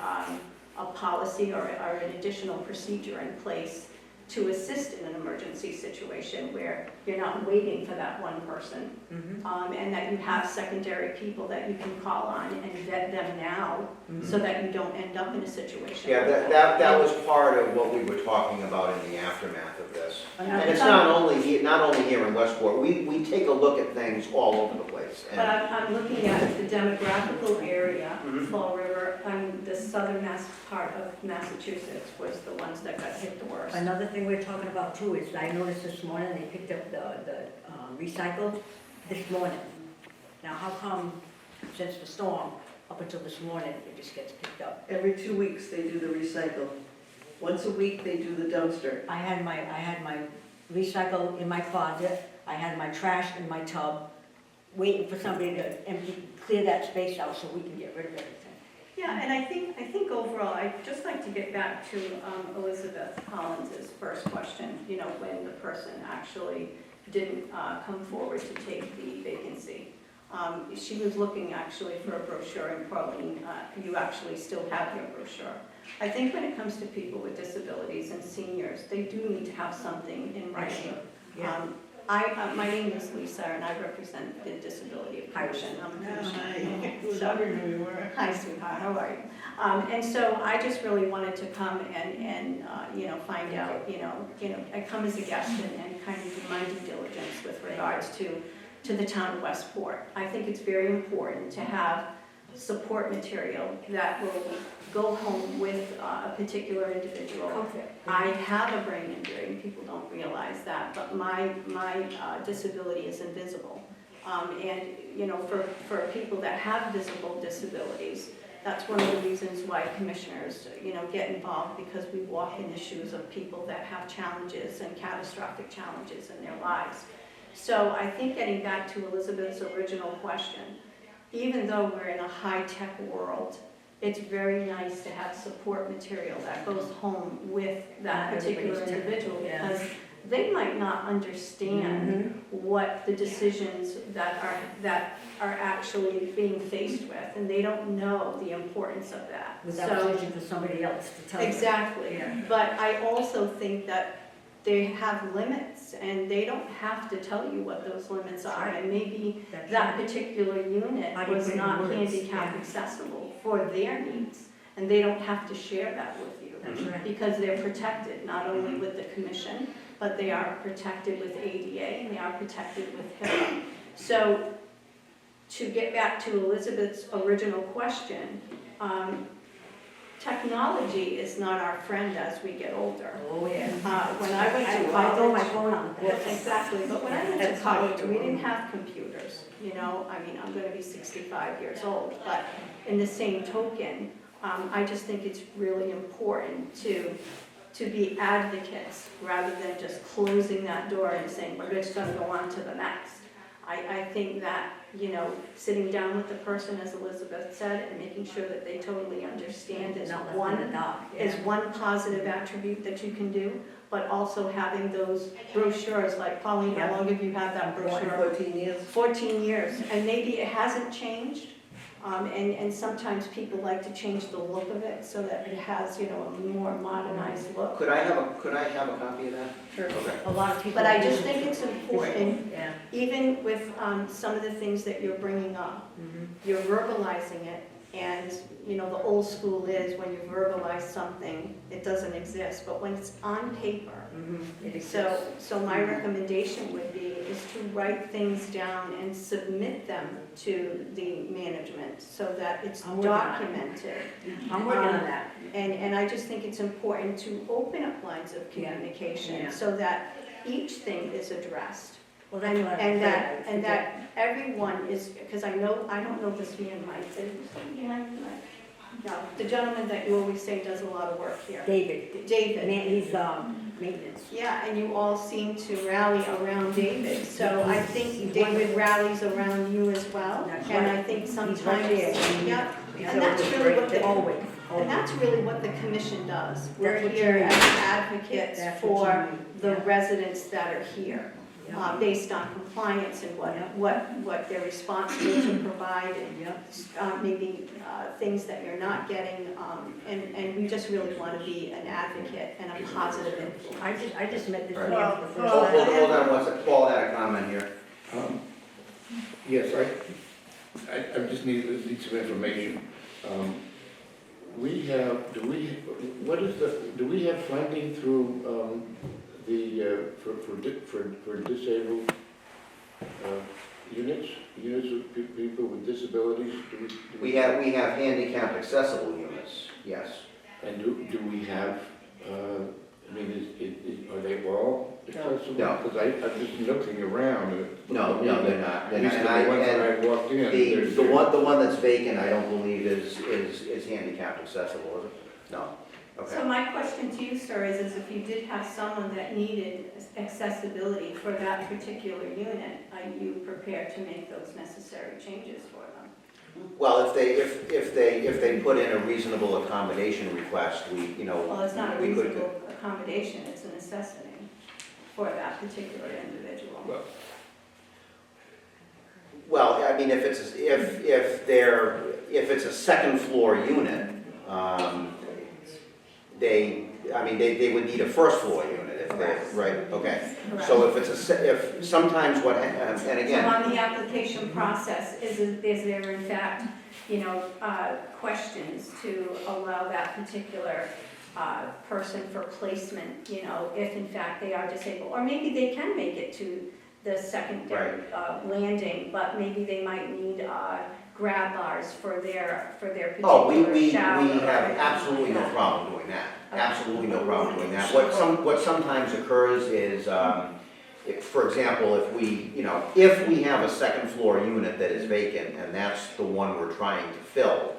policy or an additional procedure in place to assist in an emergency situation where you're not waiting for that one person, and that you have secondary people that you can call on and vet them now, so that you don't end up in a situation. Yeah, like that was part of what we were talking about in the aftermath of this. And it's not only here in Westport, we take a look at things all over the place. But I'm looking at the demographical area, Mhm. Fall River, and the southern part of Massachusetts was the ones that got hit the worst. Another thing we're talking about too is, I noticed this morning, they picked up the recycle this morning. Now, how come since the storm, up until this morning, it just gets picked up? Every 2 weeks, they do the recycle. Once a week, they do the dumpster. I had my recycle in my closet, I had my trash in my tub, waiting for somebody to clear that space out so we can get rid of everything. Yeah, and I think overall, I'd just like to get back to Elizabeth Collins's first question, you know, when the person actually didn't come forward to take the vacancy. She was looking actually for a brochure, and Pauline, you actually still have your brochure. I think when it comes to people with disabilities and seniors, they do need to have something in writing. Yeah. My name is Lisa, and I represent the Disability Commission. I'm a commissioner. Hi, was wondering who you were. Hi, sweetheart, how are you? And so I just really wanted to come and you know, find out, you know, I come as a guest and kind of do my due diligence with regards to the town of Westport. I think it's very important to have support material that will go home with a particular individual. I have a brain injury, and people don't realize that, but my disability is invisible. And, you know, for people that have visible disabilities, that's one of the reasons why commissioners, you know, get involved, because we walk in the shoes of people that have challenges and catastrophic challenges in their lives. So I think getting back to Elizabeth's original question, even though we're in a high-tech world, it's very nice to have support material that goes home with that particular individual, because they might not understand what the decisions that are actually being faced with, and they don't know the importance of that. Without searching for somebody else to tell them. Exactly, Yeah. but I also think that they have limits, and they don't have to tell you what those limits are, and maybe That's that right. particular unit How do you was put it in not words? handicap Yeah. accessible for their needs, and they don't have to share that with you, That's right. because they're protected, not only with the commission, but they are protected with ADA, and they are protected with HIPAA. So, to get back to Elizabeth's original question, technology is not our friend as we get older. Oh, yeah. When I went to I throw my college, phone out. yes, exactly, but when I went to That's college, right. we didn't have computers, you know, I mean, I'm gonna be 65 years old, but in the same token, I just think it's really important to be advocates, rather than just closing that door and saying, we're just gonna go on to the next. I think that, you know, sitting down with the person, as Elizabeth said, and making sure that they totally understand is Not left in one the dark. is one positive attribute that you can do, but also having those brochures, like Pauline, how long have you had that brochure? 14 years. 14 years, and maybe it hasn't changed, and sometimes people like to change the look of it so that it has, you know, a more modernized look. Could I have a copy of that? Sure. Okay. A lot of people. But I just think it's important, Yeah. even with some of the things that you're bringing up, you're verbalizing it, and, you know, the old school is when you verbalize something, it doesn't exist, but when it's on paper. It exists. So my recommendation would be is to write things down and submit them to the management so that it's I'm working on it. documented. I'm working on that. And I just think it's important to open up lines of communication Yeah. so that each thing is addressed. Well, that's what I And said. that everyone is, because I don't know this man, Mike, no, the gentleman that you always say does a lot of work here. David. David. Man, he's, maintenance. Yeah, and you all seem to rally around David, so I think He's David rallies around you as well. That's And right. I think He's sometimes, right there. yeah, He's and that's always really great. what the, Always. and that's really what the commission does. We're That's what here you as need. advocates That's what for you need. the Yeah. residents that are here. based on compliance and what they're responsible to provide, and maybe things that you're not getting, and we just really want to be an advocate and a positive influence. I just met this Right. man for the first Hold time. hold on one second, Paul had a comment here. Yes, I just need some information. Do we have funding through, for disabled, units of people with disabilities? We have handicapped accessible units, yes. And do we have, I mean, are they all accessible? No. Because I'm just looking around. No, they're not. At least the ones that I walked in. The one that's vacant, I don't believe is handicapped accessible, is it? No, So okay. my question to you, sir, is if you did have someone that needed accessibility for that particular unit, are you prepared to make those necessary changes for them? Well, if they put in a reasonable accommodation request, Well, it's not a we could- reasonable accommodation, it's a necessity for that particular individual. Well, I mean, if it's a second floor unit, they would need a first floor unit if they, right, okay. So if sometimes and So again, on the application process, is there in fact, questions to allow that particular person for placement, if in fact they are disabled? Or maybe they can make it to the secondary landing, but maybe they might need grab bars for their oh, particular we shower. have absolutely no problem doing that. Absolutely no problem doing that. What sometimes occurs is, for example, if we have a second floor unit that is vacant and that's the one we're trying to fill,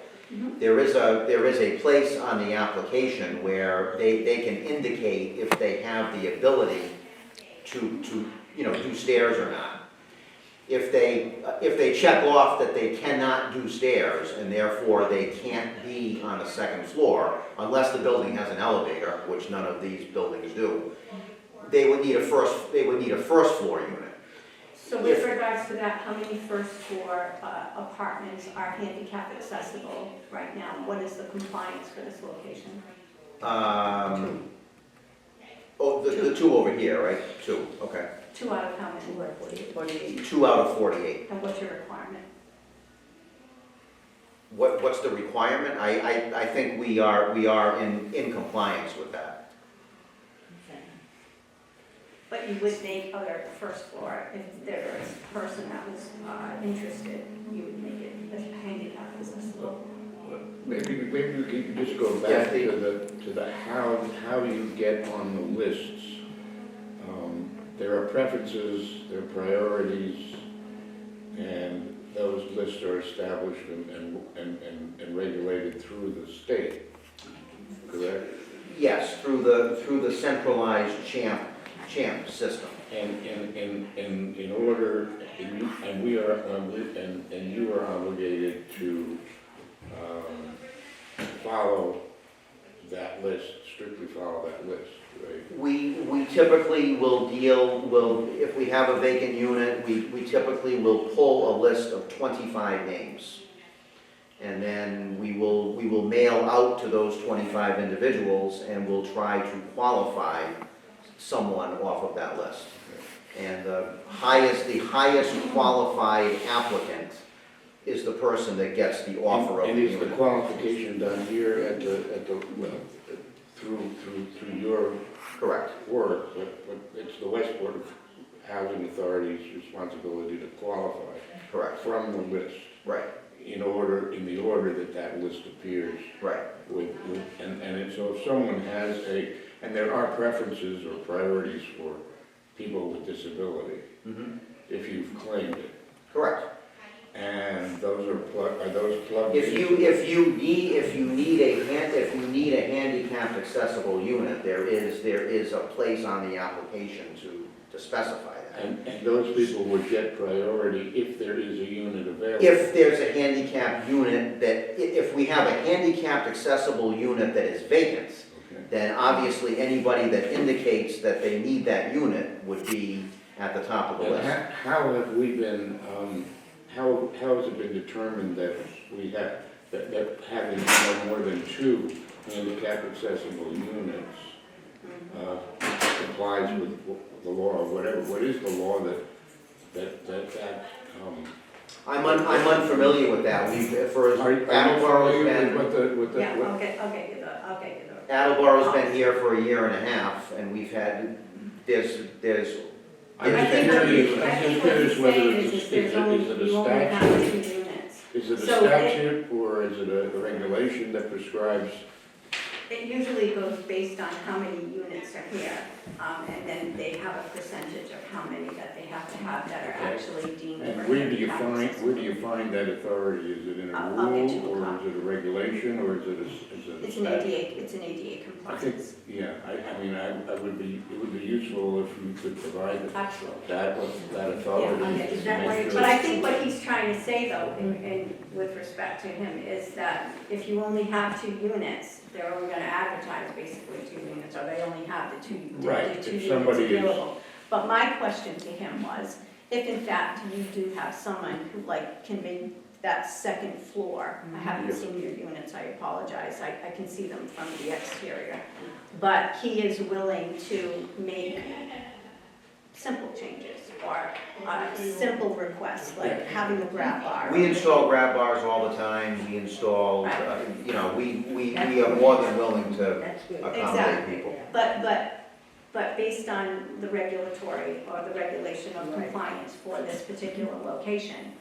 there is a place on the application where they can indicate if they have the ability to do stairs or not. If they check off that they cannot do stairs and therefore they can't be on the second floor, unless the building has an elevator, which none of these buildings do, they would need a first floor unit. So with regards to that, how many first floor apartments are handicap accessible right now? What is the compliance for this location? The two over here, right? Two, okay. 2 out of how many? 48. 2 out of 48. And what's your requirement? What's the requirement? I think we are in compliance with that. But you would make other first floor, if there was a person that was interested, you would make it as handicap accessible. Maybe we can just go back to the how you get on the lists. There are preferences, there are priorities, and those lists are established and regulated through the state, correct? Yes, through the centralized CHAMP system. And in order, and we are, and you are obligated to follow that list, strictly follow that list, right? We typically if we have a vacant unit, we typically will pull a list of 25 names. And then we will mail out to those 25 individuals and we'll try to qualify someone off of that list. And the highest qualified applicant is the person that gets the offer of the And is the unit. qualification done here through your Correct. work, but it's the Westport Housing Authority's responsibility to qualify Correct. from the list Right. in the order that list appears. Right. So if someone has and there are preferences or priorities for people with disability, if you've claimed it. Correct. And those are plugged If into? you need a handicapped accessible unit, there is a place on the application to specify that. And those people would get priority if there is a unit available? If there's a handicapped unit if we have a handicapped accessible unit that is vacant, Okay. then obviously anybody that indicates that they need that unit would be, at the top of the And list. how have we been, how has it been determined that we have, that having no more than 2 handicap accessible units complies with the law, or whatever, what is the law I'm unfamiliar with that. For are you Attleboro's familiar been, with what the, Yeah, what- I'll get you the. Attleboro's been here for a year and a half, and we've had, there's, I'm I just think what curious, he- I I'm just think what curious he's whether saying it's, is is there's only, it You a only have statute? 2 units. Is it a So it- statute, or is it a regulation that prescribes? It usually goes based on how many units are here, and then they have a percentage of how many that they have to have that are Okay. actually deemed for And where do you handicap find, accessible. where do you find that authority? Is it in a I'll get you a rule, or copy. is it a regulation, or is it a It's an statute? ADA, it's an ADA I think, compliance. yeah, I mean, I would be, it would be useful if you could provide Absolutely. that authority. Yeah, is to that make why- sure- But I think what he's trying to say though, and with respect to him, is that if you only have 2 units, they're only gonna advertise basically 2 units, or they only have the 2 Right, the 2 if units somebody is- available. But my question to him was, if in fact you do have someone who like can make that second floor, I haven't seen your units, I apologize, I can see them from the exterior, but he is willing to make simple changes, or simple requests, like having a grab bar. we install grab bars all the time, we install, you know, we are more than willing to That's good. accommodate Exactly. people. But based on the regulatory or the regulation of compliance for this particular location,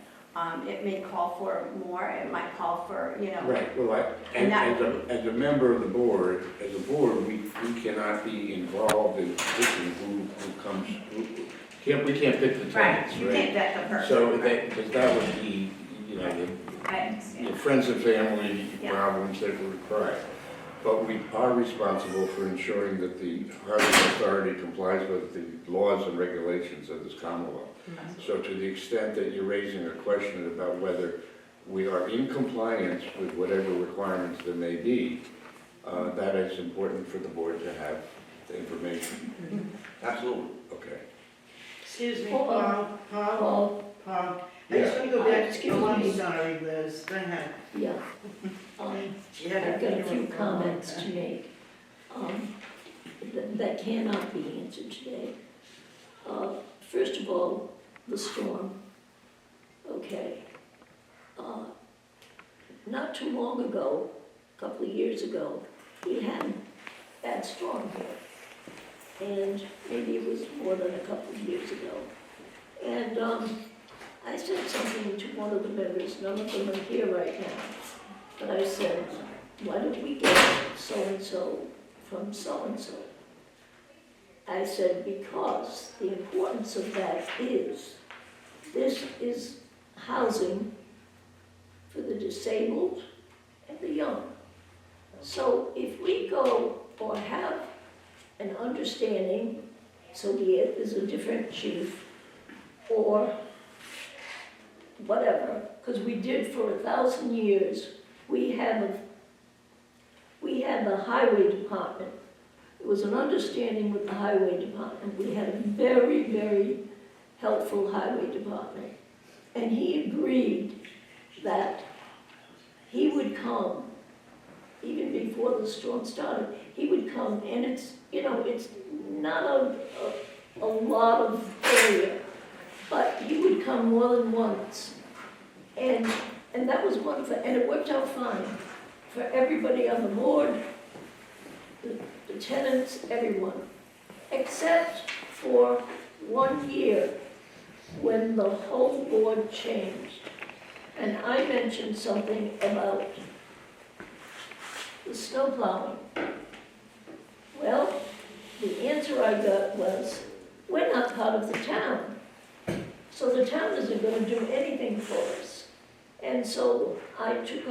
it may call for more, it might call for, you know. Right, well, And that- as a member of the board, we cannot be involved in picking who comes, we can't pick the Right, tenants, you right? can't vet the person. So, right. because that would be, you know, I understand. the friends and family Yeah. problems that would require. But we are responsible for ensuring that the Harbor Authority complies with the laws and regulations of this Commonwealth. So to the extent that you're raising a question about whether we are in compliance with whatever requirements there may be, that is important for the board to have the information. Absolutely. Okay. Excuse me, Hold on. Paul, I just want to go back, Excuse oh, I'm me. sorry, Liz, go ahead. Yeah. You had I've got a few few comments to make that cannot be answered today. First of all, the storm. Okay. Not too long ago, a couple of years ago, we had a bad storm here. And maybe it was more than a couple of years ago. And I said something to one of the members, none of them are here right now. But I said, why don't we get so-and-so from so-and-so? I said, because the importance of that is, this is housing for the disabled and the young. So if we go or have an understanding, so be it, there's a different chief, or whatever, because we did for 1,000 years, we had the highway department. It was an understanding with the highway department. We had a very, very helpful highway department. And he agreed that he would come, even before the storm started, he would come, and it's, you know, it's not a lot of area, but he would come more than once. And that was wonderful, and it worked out fine for everybody on the board, the tenants, everyone, except for 1 year when the whole board changed. And I mentioned something about the snow plowing. Well, the answer I got was, we're not part of the town, so the town isn't gonna do anything for us. And so I took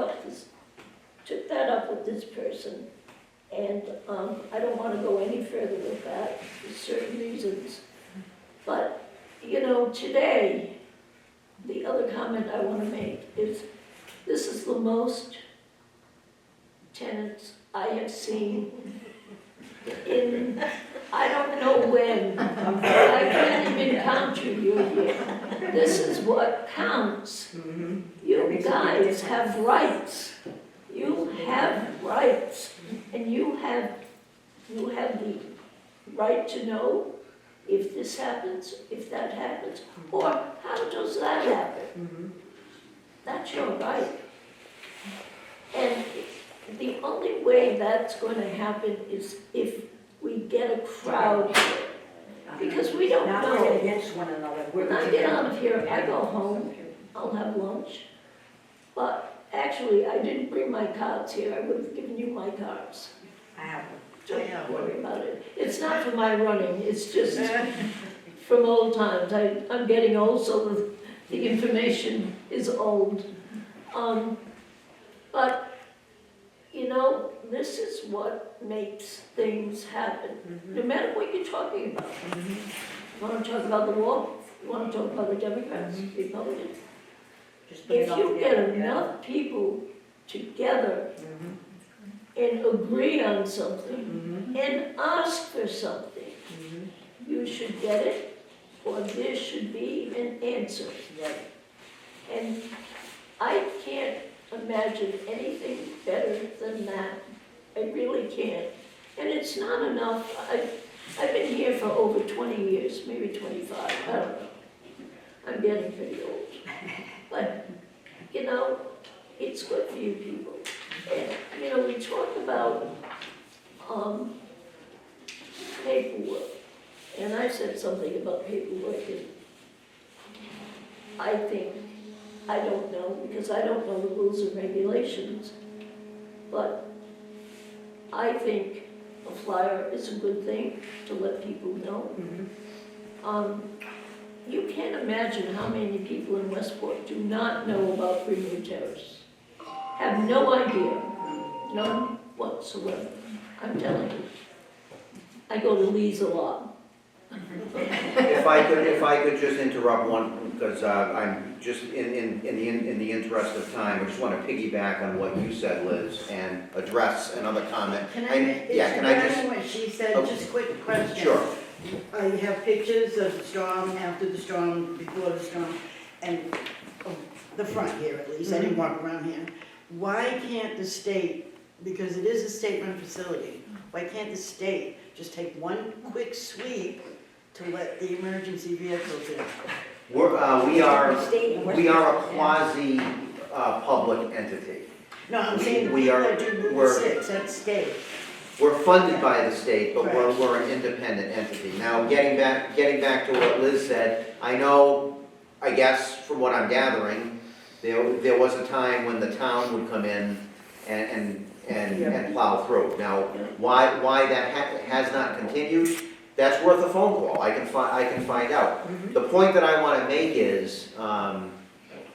that up with this person, and I don't want to go any further with that for certain reasons. But, you know, today, the other comment I want to make is, this is the most tenants I have seen in, I don't know when, I can't even count you here. This is what counts. You guys have rights. You have rights. And you have the right to know if this happens, if that happens, or how does that happen? That's your right. And the only way that's going to happen is if we get a crowd here. Because we don't Not know. working against one another. When I get out of here, I go home, I'll have lunch. But actually, I didn't bring my cards here, I would have given you my cards. I have one. Don't worry about it. It's not for my running, it's just from old times. I'm getting old, so the information is old. But, you know, this is what makes things happen, no matter what you're talking about. You want to talk about the war? You want to talk about the Democrats, Republicans? Just bring it If all you get together, enough people together and agree on something and ask for something, you should get it, or there should be an answer. Right. And I can't imagine anything better than that. I really can't. And it's not enough. I've been here for over 20 years, maybe 25, I don't know. I'm getting pretty old. But, you know, it's good for you people. And, you know, we talk about paperwork. And I said something about paperwork, and I think, I don't know, because I don't know the rules and regulations, but I think a flyer is a good thing to let people know. You can't imagine how many people in Westport do not know about Greenwood Terrace. Have no idea, none whatsoever. I'm telling you. I go to Lee's a lot. If I could just interrupt one, because I'm just in the interest of time, I just want to piggyback on what you said, Liz, and address another comment. Can I, Yeah, can I just? what she said, Oh, just quick question. Sure. You have pictures of the storm, after the storm, before the storm, and the front here at least, I didn't walk around here. Why can't the state, because it is a state-run facility, why can't the state just take one quick sweep to let the emergency vehicles in? We are a quasi public entity. No, I'm saying the We people are- that do we're- Route 6, that's state. We're funded by the state, but Right. we're an independent entity. Now, getting back to what Liz said, I know, I guess, from what I'm gathering, there was a time when the town would come in and plow through. Now, why that has not continued, that's worth a phone call. I can find out. The point that I want to make is,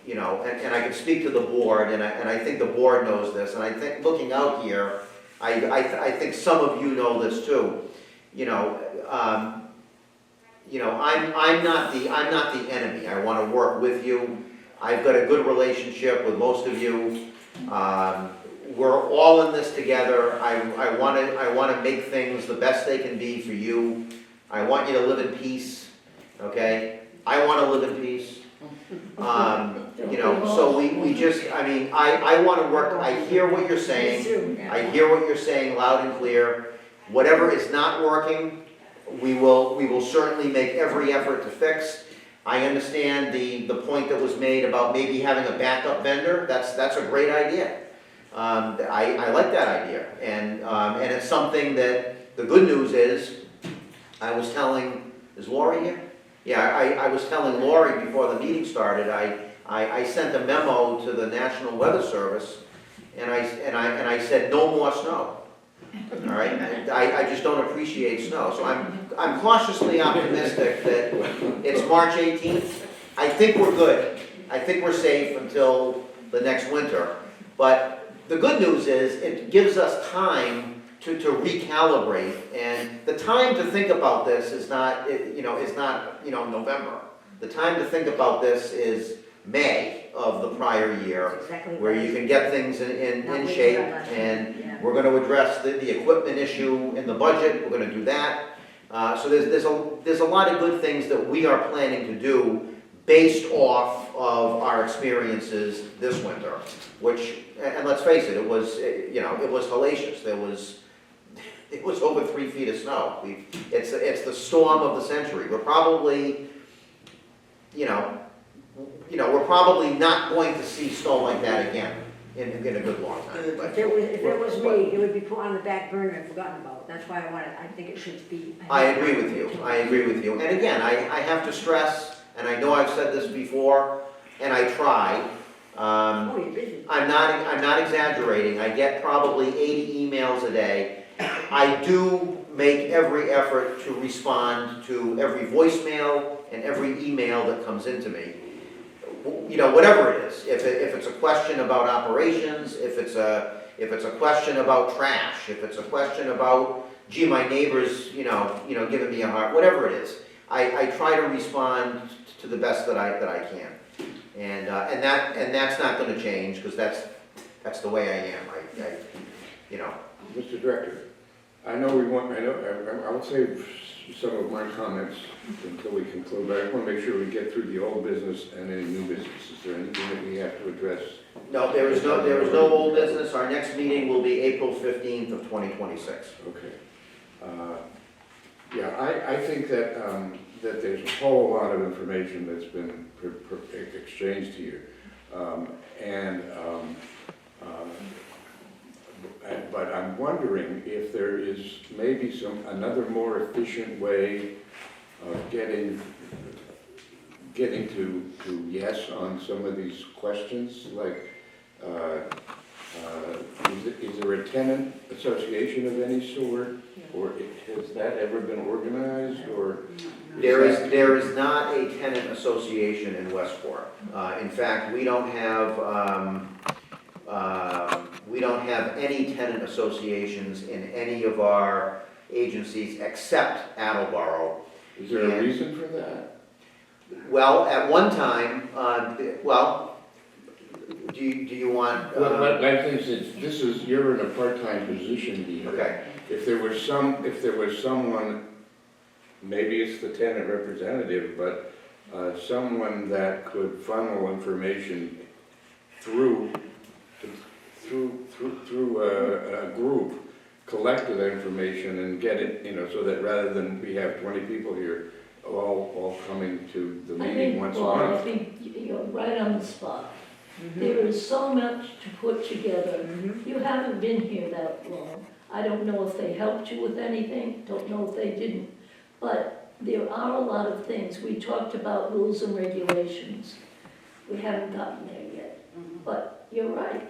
you know, and I can speak to the board, and I think the board knows this, and I think looking out here, I think some of you know this too. You know, I'm not the enemy. I want to work with you. I've got a good relationship with most of you. We're all in this together. I want to make things the best they can be for you. I want you to live in peace. Okay? I want to live in peace. You know, so we just, I mean, I want to work, I hear what you're saying. I hear what you're saying loud and clear. Whatever is not working, we will certainly make every effort to fix. I understand the point that was made about maybe having a backup vendor. That's a great idea. I like that idea. And it's something that, the good news is, I was telling, is Lori here? Yeah, I was telling Lori before the meeting started, I sent a memo to the National Weather Service, and I said, no more snow. All right, I just don't appreciate snow, so I'm cautiously optimistic that it's March 18th. I think we're good. I think we're safe until the next winter. But the good news is, it gives us time to recalibrate, and the time to think about this is not November. The time to think about this is May of the prior year, That's exactly where what you I- can get things in shape, and Yeah. we're gonna address the equipment issue in the budget, we're gonna do that. So there's a lot of good things that we are planning to do based off of our experiences this winter, which, and let's face it, it was, you know, it was hellacious. It was over 3 feet of snow. It's the storm of the century. We're probably, you know, we're probably not going to see snow like that again in a good long time. But- If it was me, it would be put on the back burner and forgotten about. That's why I think it should be. I agree with you, I agree with you. And again, I have to stress, and I know I've said this before, and I try, Oh, you're busy. I'm not exaggerating, I get probably 80 emails a day. I do make every effort to respond to every voicemail and every email that comes into me. You know, whatever it is, if it's a question about operations, if it's a question about trash, if it's a question about, gee, my neighbor's, you know, giving me a heart, whatever it is, I try to respond to the best that I can. And that's not gonna change, because that's the way I am, you know. Mr. Director, I will save some of my comments until we conclude, but I want to make sure we get through the old business and any new business. Is there anything that we have to address? No, there is no old business. Our next meeting will be April 15th of 2026. Okay. Yeah, I think that, that there's a whole lot of information that's been exchanged here. But I'm wondering if there is maybe another more efficient way of getting to yes on some of these questions, like, is there a tenant association of any sort? Or has that ever been organized, or? There is not a tenant association in Westport. In fact, we don't have any tenant associations in any of our agencies except Attleboro. Is there a reason for that? Well, at one time, do you want? Well, I think you're in a part-time position here. Okay. If there was someone, maybe it's the tenant representative, but someone that could funnel information through a group, collect the information and get it, so that rather than we have 20 people here, all coming to the meeting once a Paul, I month. think you're right on the spot. There is so much to put together. You haven't been here that long. I don't know if they helped you with anything, don't know if they didn't. But there are a lot of things. We talked about rules and regulations. We haven't gotten there yet. But you're right.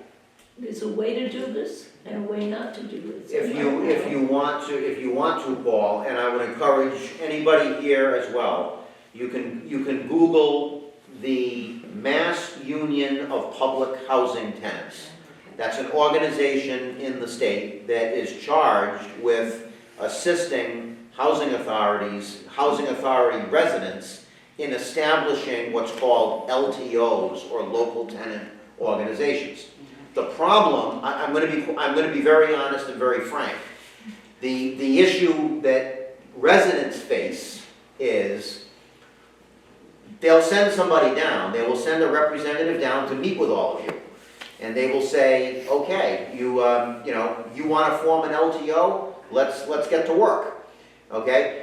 There's a way to do this and a way not to do this. If you want to, Paul, and I would encourage anybody here as well, you can Google the Mass Union of Public Housing Tenants. That's an organization in the state that is charged with assisting housing authority residents in establishing what's called LTOs, or local tenant organizations. The problem, I'm going to be very honest and very frank. The issue that residents face is they'll send somebody down. They will send a representative down to meet with all of you, and they will say, "Okay, you want to form an LTO? Let's get to work." Okay.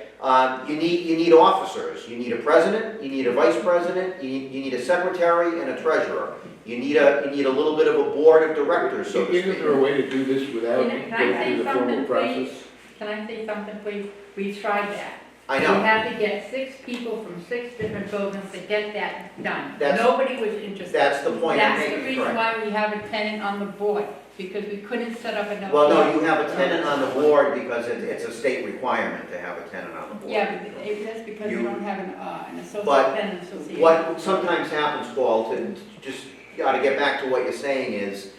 You need officers. You need a president. You need a vice president. You need a secretary and a treasurer. You need a little bit of a board of directors, so to speak. Isn't there a way to do this without Can I going say through the formal something, process? please? Can I say something, please? We tried that. I know. We had to get 6 people from 6 different buildings to get that done. That's- Nobody was interested. That's the point I'm That's the making, reason correct. why we have a tenant on the board, because we couldn't set up another. Well, no, you have a tenant on the board because it's a state requirement to have a tenant on the board. Yeah, but that's because You- we don't have an associate, But tenant association. What sometimes happens, Paul, to just got to get back to what you're saying is,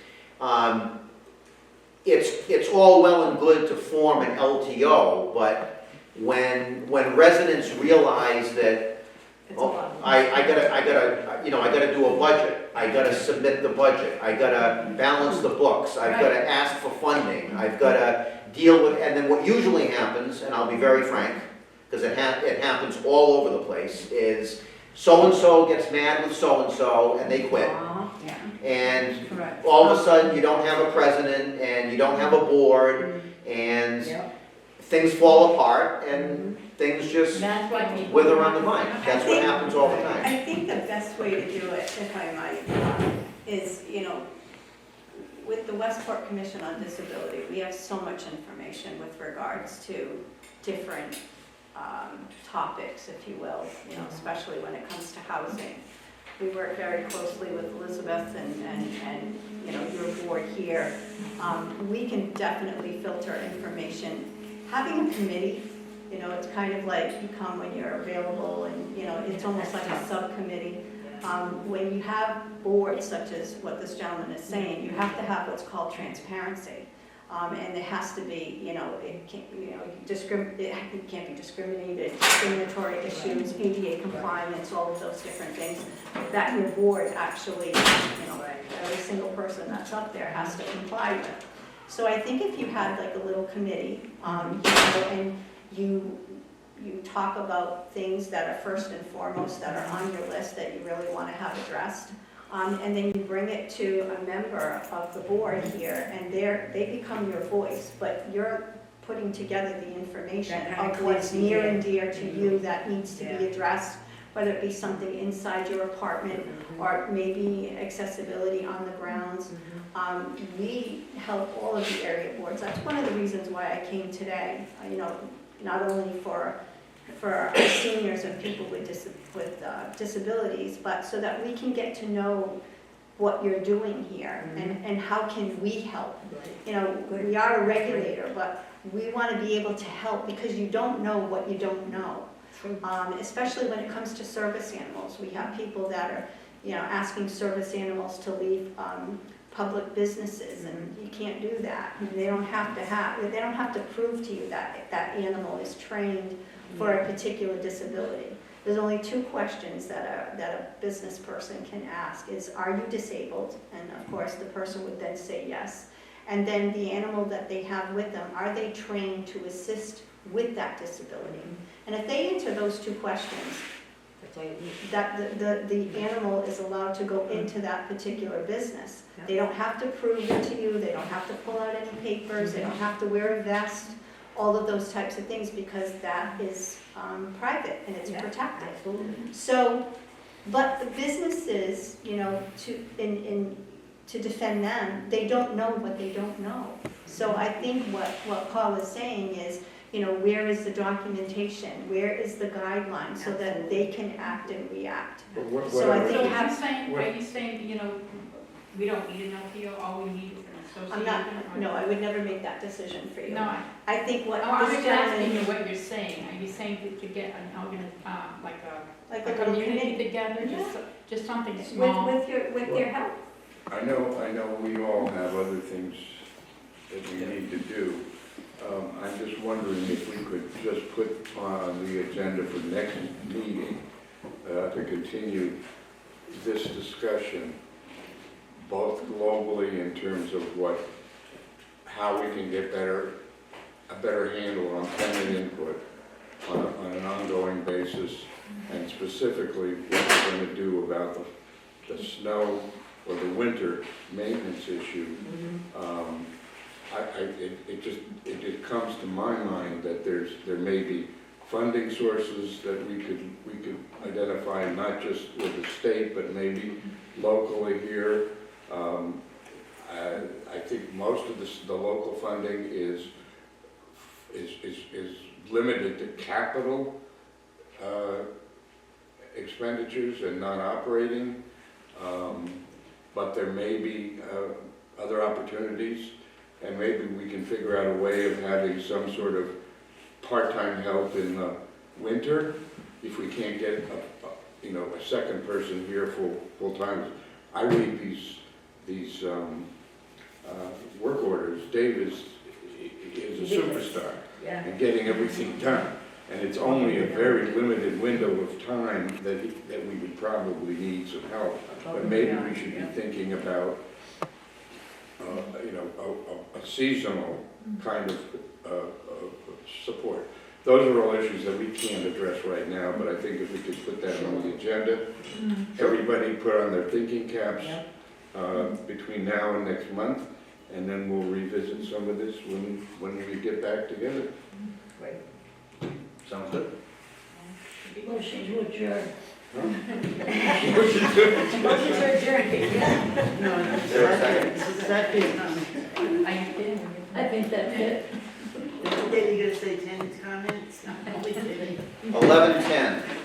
it's all well and good to form an LTO, but when residents realize that, It's a lot. I gotta do a budget, I gotta submit the budget, I gotta balance the books, I've gotta ask for funding, I've gotta deal with, and then what usually happens, and I'll be very frank, because it happens all over the place, is so-and-so gets mad with so-and-so and they quit. Yeah, And correct. all of a sudden, you don't have a president, and you don't have a board, and Yep. things fall apart, and things just That's why people. wither on the vine. That's what happens all the time. I think the best way to do it, if I might, is, with the Westport Commission on Disability, we have so much information with regards to different topics, if you will, especially when it comes to housing. We work very closely with Elizabeth and your board here. We can definitely filter information. Having a committee, it's kind of like you come when you're available and, it's almost like a subcommittee. When you have boards such as what this gentleman is saying, you have to have what's called transparency. And it has to be, it can't, it can't be discriminatory issues, ADA compliance, all of those different things that your board actually, every single person that's up there has to comply with. So I think if you had like a little committee, and you talk about things that are first and foremost that are on your list that you really want to have addressed, and then you bring it to a member of the board here, and they become your voice, but you're putting together the information That kind of of what's clears the near air. and dear to you that needs to be Yeah. addressed, whether it be something inside your apartment, or maybe accessibility on the grounds. We help all of the area boards. That's one of the reasons why I came today, not only for our seniors and people with disabilities, but so that we can get to know what you're doing here and how can we help. We are a regulator, but we want to be able to help because you don't know what you don't know. Especially when it comes to service animals. We have people that are, asking service animals to leave public businesses, and you can't do that. They don't have to prove to you that that animal is trained for a particular disability. There's only two questions that a business person can ask is, are you disabled? And of course, the person would then say yes. And then the animal that they have with them, are they trained to assist with that disability? And if they answer those two questions, that the animal is allowed to go into that particular business. They don't have to prove it to you, they don't have to pull out any papers, they don't have to wear a vest, all of those types of things, because that is private and it's protected. So, but the businesses, to defend them, they don't know what they don't know. So I think what Paul is saying is, where is the documentation? Where is the guideline so that they can act and react? So I think So are you saying, we don't need an LPO, all we need is an association? I'm not, no, I would never make that decision for you. No, I think what I'm this just asking you gentleman, what you're saying. Are you saying to get an like like a a little community committee, together, just something small? with your help. I know we all have other things that we need to do. I'm just wondering if we could just put on the agenda for next meeting to continue this discussion, both globally in terms of how we can get a better handle on tenant input on an ongoing basis, and specifically what we're going to do about the snow or the winter maintenance issue. It just comes to my mind that there may be funding sources that we could identify, not just with the state, but maybe locally here. I think most of the local funding is limited to capital expenditures and not operating, but there may be other opportunities. And maybe we can figure out a way of having some sort of part-time help in the winter if we can't get a second person here full-time. I read these work orders. Dave is a superstar in getting everything done. And it's only a very limited window of time that we would probably need some help. But maybe we should be thinking about, you know, a seasonal kind of support. Those are all issues that we can't address right now, but I think if we could put that on the agenda, everybody put on their thinking caps between now and next month, and then we'll revisit some of this when we get back together. Great. Sounds good? Motion to adjourn. Motion to adjourn, yeah. No, Is there a second? Is that it? I did. I think that's it. Yeah, you gonna say 10 comments?